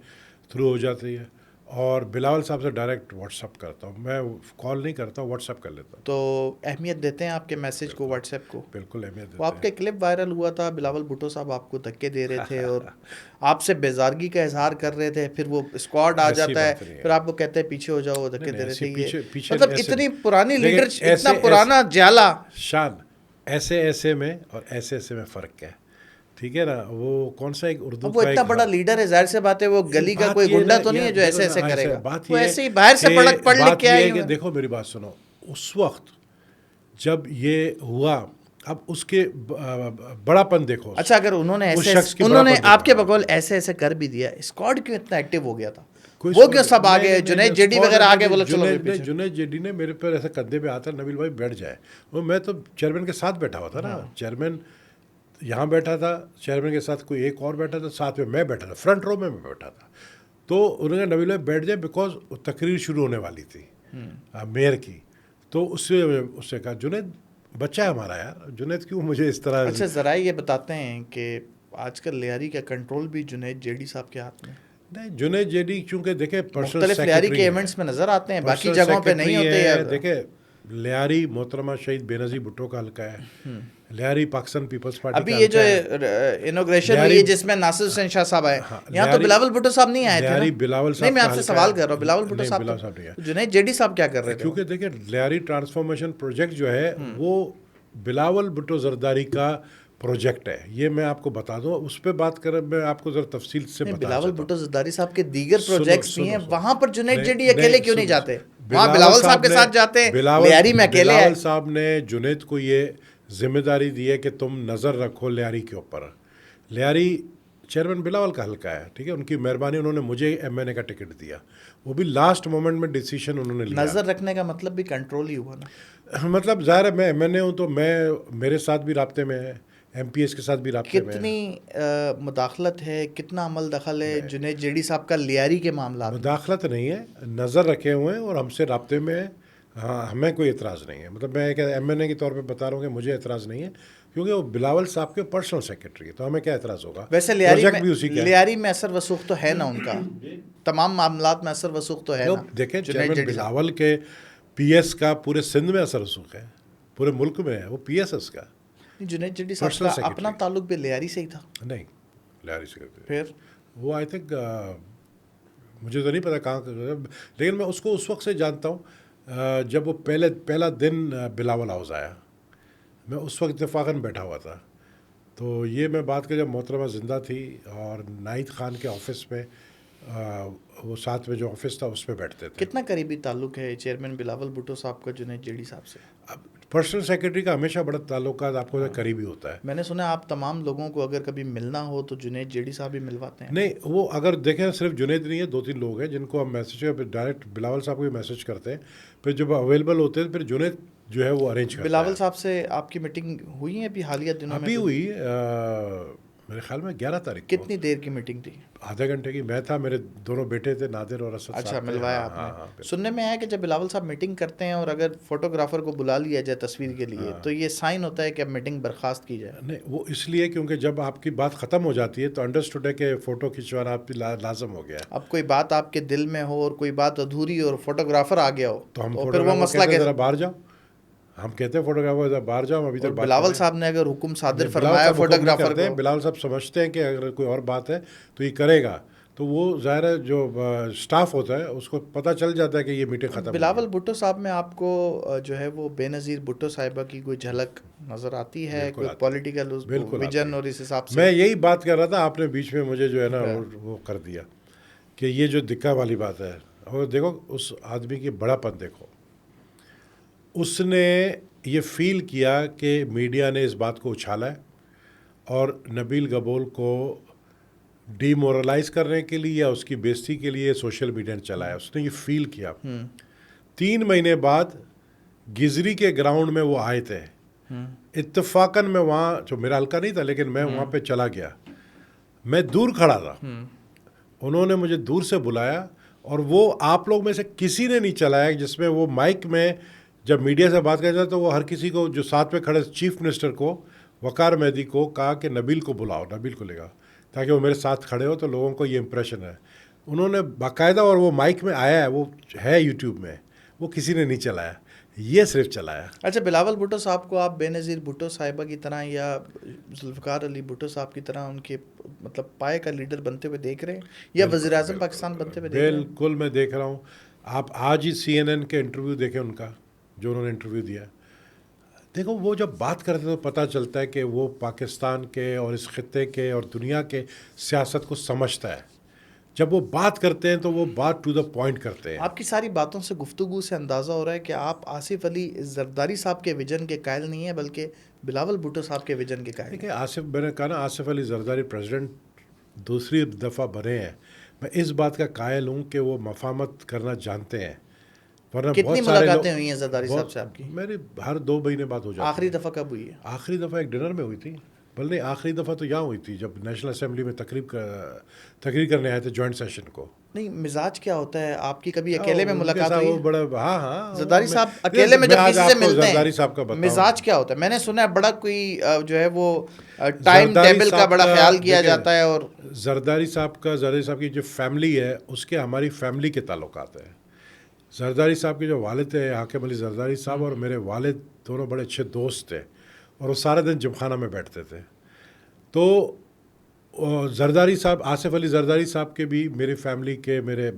تھرو ہو جاتی ہے, اور بلاول صاحب سے ڈائریکٹ واٹس ایپ کرتا ہوں. میں کال نہیں کرتا ہوں, واٹس ایپ کر لیتا ہوں. تو اہمیت دیتے ہیں آپ کے میسج کو, واٹس ایپ کو؟ بالکل اہمیت دیتے وہ آپ کا کلپ وائرل ہوا تھا, بلاول بھٹو صاحب آپ کو دھکے دے رہے تھے اور آپ سے بیزارگی کا اظہار کر رہے تھے, پھر وہ اسکواڈ آ جاتا ہے, پھر آپ کو کہتے ہیں پیچھے ہو جاؤ, دھکے دے رہے تھے. یہ مطلب اتنی پرانی لیڈرشپ, اتنا پرانا جالا. شان, ایسے میں اور ایسے میں فرق ہے, ٹھیک ہے نا. وہ کون سا ایک اردو, وہ اتنا بڑا لیڈر ہے, ظاہر سی بات ہے وہ گلی کا کوئی گنڈا تو نہیں ہے جو ایسے ایسے کرے گا. وہ ایسے ہی باہر سے پڑھ لکھ کے آئے ہیں. دیکھو میری بات سنو, اس وقت جب یہ ہوا, اب اس کے بڑا پن دیکھو. اچھا, اگر انہوں نے آپ کے بقول ایسے ایسے کر بھی دیا, اسکواڈ کیوں اتنا ایکٹیو ہو گیا تھا؟ وہ کیوں سب آگے, جنید جیڈی وغیرہ آگے بولو چلو. جنید جیڈی نے میرے پر ایسے کندھے پہ آتا, نبیل بھائی بیٹھ جائے. وہ میں تو چیئرمین کے ساتھ بیٹھا ہوا تھا نا, چیئرمین یہاں بیٹھا تھا, چیئرمین کے ساتھ کوئی ایک اور بیٹھا تھا, ساتھ میں بیٹھا تھا, فرنٹ رو میں بیٹھا تھا. تو انہوں نے نبیل بھائی بیٹھ جائے, بیکاز تقریر شروع ہونے والی تھی میئر کی. تو اس سے کہا جنید بچہ ہے ہمارا یار, جنید کیوں مجھے اس طرح. اچھا, ذرائع یہ بتاتے ہیں کہ آج کل لیاری کا کنٹرول بھی جنید جیڈی صاحب کے ہاتھ میں. نہیں, جنید جیڈی چونکہ دیکھیں مختلف لیاری کے ایونٹس میں نظر آتے ہیں, باقی جگہوں پہ نہیں ہوتے. دیکھیں, لیاری محترمہ شہید بینظیر بھٹو کا حلقہ ہے, لیاری پاکستان پیپلز پارٹی. ابھی یہ جو انوگریشن ہوئی ہے جس میں ناصر حسین شاہ صاحب آئے, یہاں تو بلاول بھٹو صاحب نہیں آئے تھے. لیاری بلاول صاحب, نہیں, میں آپ سے سوال کر رہا ہوں, بلاول بھٹو صاحب, جنید جیڈی صاحب کیا کر رہے تھے؟ کیونکہ دیکھیں لیاری ٹرانسفارمیشن پروجیکٹ جو ہے وہ بلاول بھٹو زرداری کا پروجیکٹ ہے. یہ میں آپ کو بتا دوں, اس پہ بات کریں, میں آپ کو ذرا تفصیل سے بتا. بلاول بھٹو زرداری صاحب کے دیگر پروجیکٹس بھی ہیں, وہاں پر جنید جیڈی اکیلے کیوں نہیں جاتے؟ وہاں بلاول صاحب کے ساتھ جاتے ہیں, لیاری میں اکیلے ہیں. بلاول صاحب نے جنید کو یہ ذمہ داری دی ہے کہ تم نظر رکھو لیاری کے اوپر. لیاری چیئرمین بلاول کا حلقہ ہے, ٹھیک ہے, ان کی مہربانی, انہوں نے مجھے MNA کا ٹکٹ دیا, وہ بھی لاسٹ مومنٹ میں ڈیسیشن انہوں نے لیا. نظر رکھنے کا مطلب بھی کنٹرول ہی ہوا نا. مطلب ظاہر ہے میں MNA ہوں تو میرے ساتھ بھی رابطے میں ہے, MPS کے ساتھ بھی رابطے میں. کتنی مداخلت ہے, کتنا عمل دخل ہے جنید جیڈی صاحب کا لیاری کے معاملات؟ مداخلت نہیں ہے, نظر رکھے ہوئے ہیں اور ہم سے رابطے میں ہے. ہاں, ہمیں کوئی اعتراض نہیں ہے. مطلب میں ایک MNA کے طور پہ بتا رہا ہوں کہ مجھے اعتراض نہیں ہے, کیونکہ وہ بلاول صاحب کے پرسنل سیکرٹری ہے, تو ہمیں کیا اعتراض ہوگا. ویسے لیاری میں اثر وسوخ تو ہے نا ان کا, تمام معاملات میں اثر وسوخ تو ہے نا. دیکھیں, چیئرمین بلاول کے PS کا پورے سندھ میں اثر وسوخ ہے, پورے ملک میں ہے, وہ PS اس کا. جنید جیڈی صاحب کا اپنا تعلق بھی لیاری سے ہی تھا؟ نہیں, لیاری سے پھر وہ آئی تھنک, مجھے تو نہیں پتا کہاں, لیکن میں اس کو اس وقت سے جانتا ہوں جب وہ پہلا دن بلاول ہاؤس آیا. میں اس وقت اتفاقاً بیٹھا ہوا تھا. تو یہ میں بات کر جب محترمہ زندہ تھی اور ناہید خان کے آفس میں, وہ ساتھ میں جو آفس تھا اس میں بیٹھتے تھے. کتنا قریبی تعلق ہے چیئرمین بلاول بھٹو صاحب کا جنید جیڈی صاحب سے؟ پرسنل سیکرٹری کا ہمیشہ بڑا تعلقات آپ کو قریبی ہوتا ہے. میں نے سنا آپ تمام لوگوں کو اگر کبھی ملنا ہو تو جنید جیڈی صاحب ہی ملواتے ہیں. نہیں, وہ اگر دیکھیں صرف جنید نہیں ہے, 2-3 لوگ ہیں جن کو ہم میسج ڈائریکٹ بلاول صاحب کو بھی میسج کرتے ہیں, پھر جب اویلیبل ہوتے ہیں پھر جنید جو ہے وہ ارینج کرتا ہے. بلاول صاحب سے آپ کی میٹنگ ہوئی ہے ابھی حالیہ دنوں میں؟ ابھی ہوئی, میرے خیال میں 11 تاریخ کو. کتنی دیر کی میٹنگ تھی؟ آدھے گھنٹے کی. میں تھا, میرے دونوں بیٹے تھے, نادر اور اسد. اچھا, ملوایا آپ نے. سننے میں آیا کہ جب بلاول صاحب میٹنگ کرتے ہیں اور اگر فوٹوگرافر کو بلا لیا جائے تصویر کے لیے تو یہ سائن ہوتا ہے کہ اب میٹنگ برخاست کی جائے. نہیں, وہ اس لیے کیونکہ جب آپ کی بات ختم ہو جاتی ہے تو انڈرسٹوڈ ہے کہ فوٹو کھنچوانا آپ کی لازم ہو گیا ہے. اب کوئی بات آپ کے دل میں ہو اور کوئی بات ادھوری اور فوٹوگرافر آ گیا ہو تو ہم پھر وہ مسئلہ کیسے؟ ذرا باہر جاؤ. ہم کہتے ہیں فوٹوگرافر باہر جاؤ. ابھی تک بلاول صاحب نے اگر حکم صادر فرمایا فوٹوگرافر کو, بلاول صاحب سمجھتے ہیں کہ اگر کوئی اور بات ہے تو یہ کرے گا, تو وہ ظاہر ہے جو سٹاف ہوتا ہے اس کو پتہ چل جاتا ہے کہ یہ میٹنگ ختم. بلاول بھٹو صاحب میں آپ کو جو ہے وہ بے نظیر بھٹو صاحبہ کی کوئی جھلک نظر آتی ہے, کوئی پولیٹیکل ویژن اور اس حساب سے؟ میں یہی بات کر رہا تھا, آپ نے بیچ میں مجھے جو ہے نا وہ کر دیا کہ یہ جو دکا والی بات ہے. اور دیکھو اس آدمی کی بڑا پن دیکھو, اس نے یہ فیل کیا کہ میڈیا نے اس بات کو اچھالا ہے اور نبیل گبول کو ڈی مورلائز کرنے کے لیے یا اس کی بےزتی کے لیے سوشل میڈیا نے چلایا. اس نے یہ فیل کیا. 3 مہینے بعد گزری کے گراؤنڈ میں وہ آئے تھے اتفاقاً. میں وہاں, جو میرا حلقہ نہیں تھا لیکن میں وہاں پہ چلا گیا. میں دور کھڑا تھا, انہوں نے مجھے دور سے بلایا اور وہ آپ لوگ میں سے کسی نے نہیں چلایا جس میں وہ مائک میں جب میڈیا سے بات کرتا تو وہ ہر کسی کو جو ساتھ میں کھڑے چیف منسٹر کو وقار مہدی کو کہا کہ نبیل کو بلاؤ, نبیل کو لے گا تاکہ وہ میرے ساتھ کھڑے ہو تو لوگوں کو یہ امپریشن ہے. انہوں نے باقاعدہ, اور وہ مائک میں آیا ہے, وہ ہے یوٹیوب میں, وہ کسی نے نہیں چلایا, یہ صرف چلایا. اچھا, بلاول بھٹو صاحب کو آپ بے نظیر بھٹو صاحبہ کی طرح یا ذوالفقار علی بھٹو صاحب کی طرح ان کے مطلب پائے کا لیڈر بنتے ہوئے دیکھ رہے ہیں یا وزیر اعظم پاکستان بنتے ہوئے دیکھ رہے ہیں؟ بالکل میں دیکھ رہا ہوں. آپ آج ہی CNN کے انٹرویو دیکھیں ان کا, جو انہوں نے انٹرویو دیا. دیکھو وہ جب بات کرتے تو پتہ چلتا ہے کہ وہ پاکستان کے اور اس خطے کے اور دنیا کے سیاست کو سمجھتا ہے. جب وہ بات کرتے ہیں تو وہ بات ٹو دا پوائنٹ کرتے ہیں. آپ کی ساری باتوں سے, گفتگو سے اندازہ ہو رہا ہے کہ آپ آصف علی زرداری صاحب کے ویژن کے قائل نہیں ہیں بلکہ بلاول بھٹو صاحب کے ویژن کے قائل. دیکھیں آصف, میں نے کہا نا آصف علی زرداری پریزیڈنٹ دوسری دفعہ بنے ہیں. میں اس بات کا قائل ہوں کہ وہ مفاہمت کرنا جانتے ہیں. کتنی ملاقاتیں ہوئی ہیں زرداری صاحب سے آپ کی؟ میری ہر 2 مہینے بعد ہو جاتی ہے. آخری دفعہ کب ہوئی ہے؟ آخری دفعہ ایک ڈنر میں ہوئی تھی. بلکہ آخری دفعہ تو یہاں ہوئی تھی جب نیشنل اسمبلی میں تقریر کرنے آئے تھے جوائنٹ سیشن کو. نہیں, مزاج کیا ہوتا ہے آپ کی؟ کبھی اکیلے میں ملاقات ہوئی؟ بڑا, ہاں زرداری صاحب اکیلے میں جب کسی سے ملتے ہیں زرداری صاحب کا مزاج کیا ہوتا ہے؟ میں نے سنا ہے بڑا کوئی جو ہے وہ ٹائم ٹیبل کا بڑا خیال کیا جاتا ہے. اور زرداری صاحب کی جو فیملی ہے اس کے ہماری فیملی کے تعلقات ہیں. زرداری صاحب کے جو والد تھے حاکم علی زرداری صاحب اور میرے والد دونوں بڑے اچھے دوست تھے اور وہ سارے دن جم خانہ میں بیٹھتے تھے. تو زرداری صاحب, آصف علی زرداری صاحب کے بھی میری فیملی کے, میرے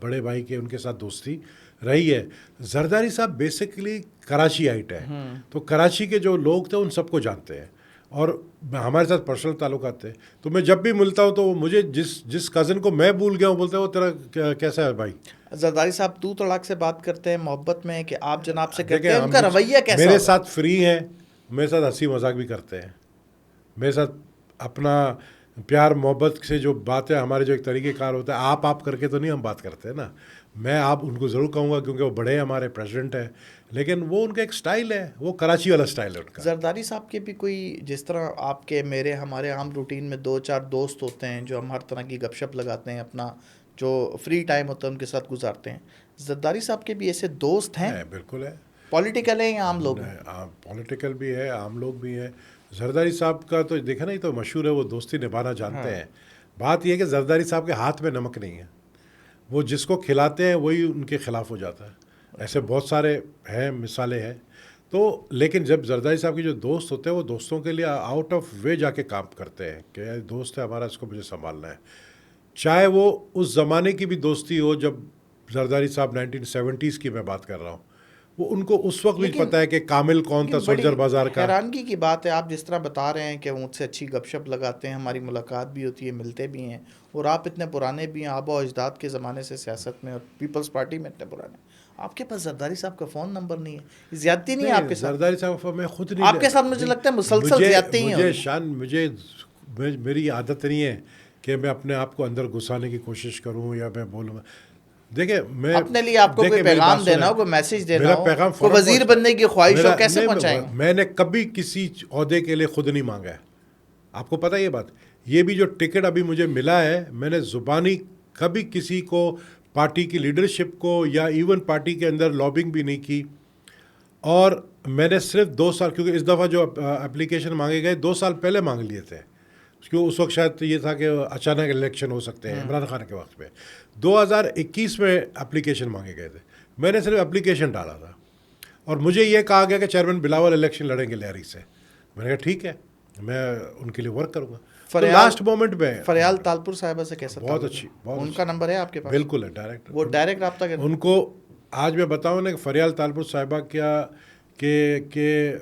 بڑے بھائی کے, ان کے ساتھ دوستی رہی ہے. زرداری صاحب بیسیکلی کراچی آئٹ ہے, تو کراچی کے جو لوگ تھے ان سب کو جانتے ہیں اور ہمارے ساتھ پرسنل تعلقات تھے. تو میں جب بھی ملتا ہوں تو مجھے جس کزن کو میں بھول گیا ہوں بولتے ہیں وہ تیرا کیسا ہے بھائی. زرداری صاحب تو طلاق سے بات کرتے ہیں, محبت میں کہ آپ جناب سے کرتے ہیں, ان کا رویہ کیسا؟ میرے ساتھ فری ہیں, میرے ساتھ ہنسی مذاق بھی کرتے ہیں, میرے ساتھ اپنا پیار محبت سے جو باتیں ہمارے جو ایک طریقہ کار ہوتا ہے آپ کر کے تو نہیں ہم بات کرتے نا. میں آپ ان کو ضرور کہوں گا کیونکہ وہ بڑے ہمارے پریزیڈنٹ ہیں, لیکن وہ ان کا ایک سٹائل ہے, وہ کراچی والا سٹائل ہے ان کا. زرداری صاحب کے بھی کوئی, جس طرح آپ کے میرے ہمارے عام روٹین میں 2-4 دوست ہوتے ہیں جو ہم ہر طرح کی گپ شپ لگاتے ہیں, اپنا جو فری ٹائم ہوتا ہے ان کے ساتھ گزارتے ہیں, زرداری صاحب کے بھی ایسے دوست ہیں؟ بالکل ہے. پولیٹیکل ہیں یا عام لوگ ہیں؟ پولیٹیکل بھی ہے, عام لوگ بھی ہیں. زرداری صاحب کا تو دیکھا نہیں تو مشہور ہے, وہ دوستی نبھانا جانتے ہیں. بات یہ ہے کہ زرداری صاحب کے ہاتھ میں نمک نہیں ہے, وہ جس کو کھلاتے ہیں وہی ان کے خلاف ہو جاتا ہے. ایسے بہت سارے ہیں, مثالیں ہیں. تو لیکن جب زرداری صاحب کے جو دوست ہوتے ہیں وہ دوستوں کے لیے آؤٹ آف وے جا کے کام کرتے ہیں کہ دوست ہے ہمارا, اس کو مجھے سنبھالنا ہے. چاہے وہ اس زمانے کی بھی دوستی ہو جب زرداری صاحب 1970s کی میں بات کر رہا ہوں, وہ ان کو اس وقت بھی پتہ ہے کہ کامل کون تھا سولجر بازار کا. حیرانگی کی بات ہے, آپ جس طرح بتا رہے ہیں کہ وہ مجھ سے اچھی گپ شپ لگاتے ہیں, ہماری ملاقات بھی ہوتی ہے, ملتے بھی ہیں, اور آپ اتنے پرانے بھی ہیں, آبا و اجداد کے زمانے سے سیاست میں اور پیپلز پارٹی میں اتنے پرانے, آپ کے پاس زرداری صاحب کا فون نمبر نہیں ہے؟ زیادتی نہیں ہے آپ کے ساتھ؟ زرداری صاحب میں خود نہیں, آپ کے ساتھ مجھے لگتا ہے مسلسل زیادتی ہیں. میری عادت نہیں ہے کہ میں اپنے آپ کو اندر گھسانے کی کوشش کروں یا میں بولوں. دیکھیں میں اپنے لیے آپ کو کوئی پیغام دینا ہو, کوئی میسج دینا ہو, کوئی وزیر بننے کی خواہش ہو, کیسے پہنچائیں؟ میں نے کبھی کسی عہدے کے لیے خود نہیں مانگا ہے, آپ کو پتہ ہے یہ بات. یہ بھی جو ٹکٹ ابھی مجھے ملا ہے, میں نے زبانی کبھی کسی کو پارٹی کی لیڈرشپ کو یا ایون پارٹی کے اندر لابنگ بھی نہیں کی. اور میں نے صرف 2 سال, کیونکہ اس دفعہ جو اپلیکیشن مانگے گئے 2 سال پہلے مانگ لیے تھے, کیوں اس وقت شاید یہ تھا کہ اچانک الیکشن ہو سکتے ہیں عمران خان کے وقت میں. 2021 میں اپلیکیشن مانگے گئے تھے, میں نے صرف اپلیکیشن ڈالا تھا اور مجھے یہ کہا گیا کہ چیئرمین بلاول الیکشن لڑیں گے لہری سے. میں نے کہا ٹھیک ہے, میں ان کے لیے ورک کروں گا. لاسٹ مومنٹ میں فریال تالپور صاحبہ سے کیسا بہت اچھی, ان کا نمبر ہے آپ کے پاس؟ بالکل ہے, ڈائریکٹ وہ ڈائریکٹ رابطہ کریں ان کو. آج میں بتاؤں نا کہ فریال تالپور صاحبہ کیا کہ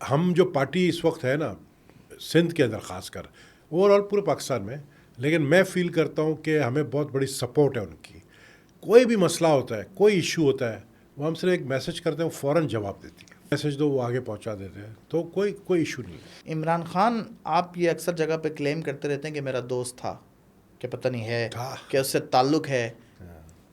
ہم جو پارٹی اس وقت ہے نا سندھ کے اندر خاص کر, اوور آل پورے پاکستان میں, لیکن میں فیل کرتا ہوں کہ ہمیں بہت بڑی سپورٹ ہے ان کی. کوئی بھی مسئلہ ہوتا ہے, کوئی ایشو ہوتا ہے, وہ ہم سے ایک میسج کرتے ہیں, وہ فوراً جواب دیتی ہے. میسج دو وہ آگے پہنچا دیتے ہیں, تو کوئی ایشو نہیں ہے. عمران خان آپ یہ اکثر جگہ پہ کلیم کرتے رہتے ہیں کہ میرا دوست تھا, کہ پتہ نہیں ہے کہ اس سے تعلق ہے.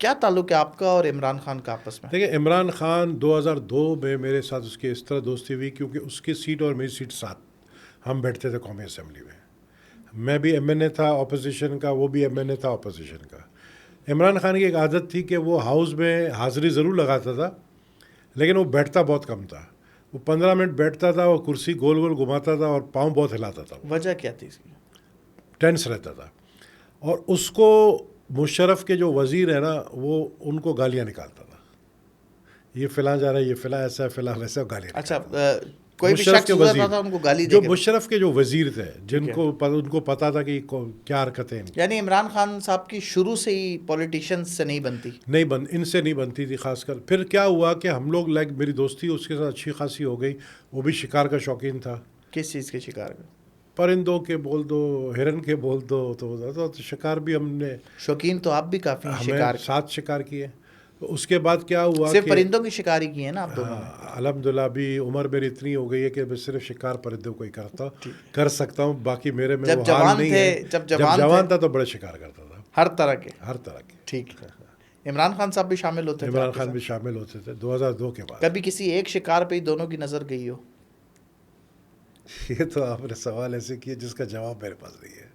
کیا تعلق ہے آپ کا اور عمران خان کا آپس میں؟ دیکھیں, عمران خان 2002 میں میرے ساتھ اس کی اس طرح دوستی ہوئی کیونکہ اس کی سیٹ اور میری سیٹ ساتھ, ہم بیٹھتے تھے قومی اسمبلی میں. میں بھی ایم این اے تھا اپوزیشن کا, وہ بھی ایم این اے تھا اپوزیشن کا. عمران خان کی ایک عادت تھی کہ وہ ہاؤس میں حاضری ضرور لگاتا تھا, لیکن وہ بیٹھتا بہت کم تھا. وہ 15 منٹ بیٹھتا تھا, وہ کرسی گول گول گھماتا تھا اور پاؤں بہت ہلاتا تھا. وجہ کیا تھی اس کی؟ ٹینس رہتا تھا. اور اس کو مشرف کے جو وزیر ہیں نا, وہ ان کو گالیاں نکالتا تھا, یہ فلاں جا رہا ہے, یہ فلاں ایسا ہے, فلاں ویسا, گالیاں. اچھا, کوئی بھی شخص گزرتا تھا ان کو گالی دے جو کے؟ مشرف کے جو وزیر تھے جن کو ان کو پتا تھا کہ کیا حرکتیں ہیں. یعنی عمران خان صاحب کی شروع سے ہی پولیٹیشینز سے نہیں بنتی؟ نہیں ان سے نہیں بنتی تھی خاص کر. پھر کیا ہوا کہ ہم لوگ میری دوستی اس کے ساتھ اچھی خاصی ہو گئی. وہ بھی شکار کا شوقین تھا. کس چیز کے شکار کا؟ پرندوں کے بول دو, ہرن کے بول دو, تو شکار بھی ہم نے. شوقین تو آپ بھی کافی شکار, 7 شکار کیے. اس کے بعد کیا ہوا, صرف پرندوں کی شکاری کی ہے نا آپ دونوں؟ الحمدللہ ابھی عمر میری اتنی ہو گئی ہے کہ میں صرف شکار پرندوں کو ہی کر سکتا ہوں, باقی میرے میں وہ حال نہیں ہے. جب جوان تھا تو بڑے شکار کرتا تھا, ہر طرح کے. ٹھیک ہے. عمران خان صاحب بھی شامل ہوتے تھے؟ عمران خان بھی شامل ہوتے تھے 2002 کے بعد. کبھی کسی ایک شکار پہ ہی دونوں کی نظر گئی ہو؟ یہ تو آپ نے سوال ایسے کیا جس کا جواب میرے پاس نہیں ہے,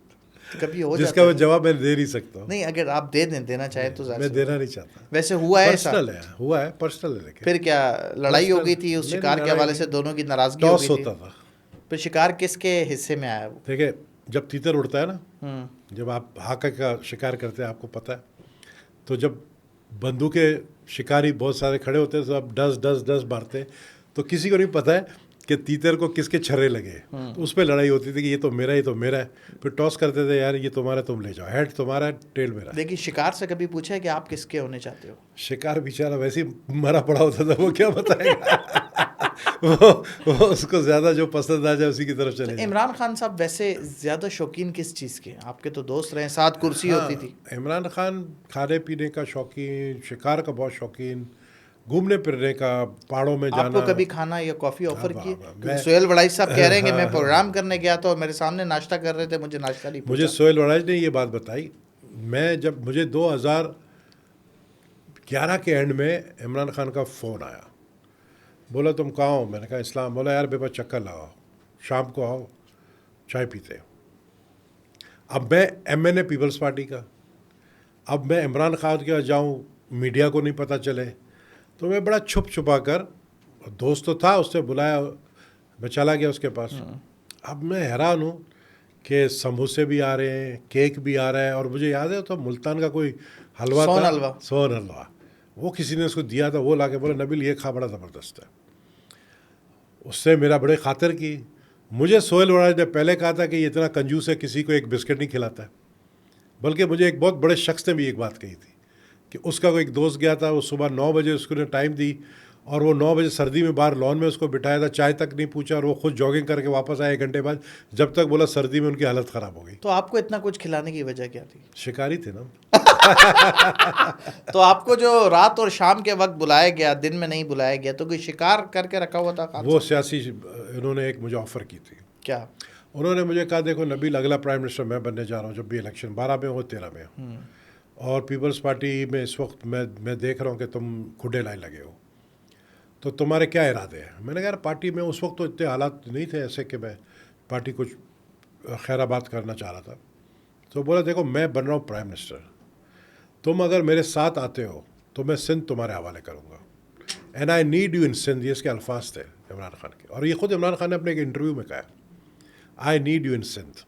کبھی ہو جس کا میں جواب میں دے نہیں سکتا ہوں. نہیں, اگر آپ دینا چاہیں تو میں دینا نہیں چاہتا. ویسے ہوا ہے ایسا؟ ہوا ہے پرسنل ہے. لیکن پھر کیا لڑائی ہو گئی تھی اس شکار کے حوالے سے؟ دونوں کی ناراضگی ہو گئی تھی؟ ہوتا تھا. پھر شکار کس کے حصے میں آیا وہ؟ دیکھیں, جب تیتر اڑتا ہے نا, جب آپ ہاکا کا شکار کرتے ہیں, آپ کو پتہ ہے, تو جب بندوقیں شکاری بہت سارے کھڑے ہوتے ہیں تو آپ ڈس مارتے, تو کسی کو نہیں پتہ ہے کہ تیتر کو کس کے چھرے لگے. تو اس پہ لڑائی ہوتی تھی کہ یہ تو میرا ہے. پھر ٹاس کرتے تھے, یار یہ تمہارا, تم لے جاؤ, ہیڈ تمہارا ہے, ٹیل میرا. لیکن شکار سے کبھی پوچھا ہے کہ آپ کس کے ہونے چاہتے ہو؟ شکار بیچارہ ویسے ہی مرا پڑا ہوتا تھا, وہ کیا بتائے گا. وہ اس کو زیادہ جو پسند آ جائے اسی کی طرف چلے. عمران خان صاحب ویسے زیادہ شوقین کس چیز کے؟ آپ کے تو دوست رہے, ساتھ کرسی ہوتی تھی. عمران خان کھانے پینے کا شوقین, شکار کا بہت شوقین, گھومنے پھرنے کا, پہاڑوں میں جانا. آپ کو کبھی کھانا یا کافی آفر کی؟ سہیل وڑائی صاحب کہہ رہے ہیں کہ میں پروگرام کرنے گیا تھا اور میرے سامنے ناشتہ کر رہے تھے, مجھے ناشتہ نہیں پوچھا. مجھے سہیل وڑائی نے یہ بات بتائی. میں جب مجھے 2011 کے اینڈ میں عمران خان کا فون آیا, بولا تم کہاں ہو؟ میں نے کہا اسلام. بولا یار بے بس چکر لگاؤ, شام کو آؤ, چائے پیتے. اب میں ایم این اے پیپلز پارٹی کا, اب میں عمران خان کے جاؤں, میڈیا کو نہیں پتہ چلے, تو میں بڑا چھپا کر, دوست تو تھا, اس نے بلایا, میں چلا گیا اس کے پاس. اب میں حیران ہوں کہ سموسے بھی آ رہے ہیں, کیک بھی آ رہا ہے, اور مجھے یاد ہے تو ملتان کا کوئی حلوہ تھا, سون حلوہ, وہ کسی نے اس کو دیا تھا. وہ لا کے بولا نبیل یہ کھا, بڑا زبردست ہے. اس سے میرا بڑے خاطر کی. مجھے سہیل وڑائی نے پہلے کہا تھا کہ یہ اتنا کنجوس ہے, کسی کو ایک بسکٹ نہیں کھلاتا ہے. بلکہ مجھے ایک بہت بڑے شخص نے بھی ایک بات کہی تھی کہ اس کا کوئی ایک دوست گیا تھا, وہ صبح 9 بجے اس کو نے ٹائم دی, اور وہ 9 بجے سردی میں باہر لان میں اس کو بٹھایا تھا, چائے تک نہیں پوچھا, اور وہ خود جاگنگ کر کے واپس آئے 1 گھنٹے بعد, جب تک بولا سردی میں ان کی حالت خراب ہو گئی. تو آپ کو اتنا کچھ کھلانے کی وجہ کیا تھی؟ شکاری تھے نا. تو آپ کو جو رات اور شام کے وقت بلایا گیا, دن میں نہیں بلایا گیا, تو کوئی شکار کر کے رکھا ہوا تھا؟ وہ سیاسی, انہوں نے ایک مجھے آفر کی تھی. کیا انہوں نے مجھے کہا دیکھو نبیل, اگلا پرائم منسٹر میں بننے جا رہا ہوں, جب بھی الیکشن 12 میں ہو 13 میں ہو, اور پیپلز پارٹی میں اس وقت میں دیکھ رہا ہوں کہ تم کھڈے لائن لگے ہو, تو تمہارے کیا ارادے ہیں؟ میں نے کہا پارٹی میں اس وقت تو اتنے حالات نہیں تھے ایسے کہ میں پارٹی کو خیر آباد کرنا چاہ رہا تھا. تو بولا دیکھو میں بن رہا ہوں پرائم منسٹر, تم اگر میرے ساتھ آتے ہو تو میں سندھ تمہارے حوالے کروں گا, and I need you in Sindh. یہ اس کے الفاظ تھے عمران خان کے, اور یہ خود عمران خان نے اپنے ایک انٹرویو میں کہا, آئی نیڈ یو ان سندھ.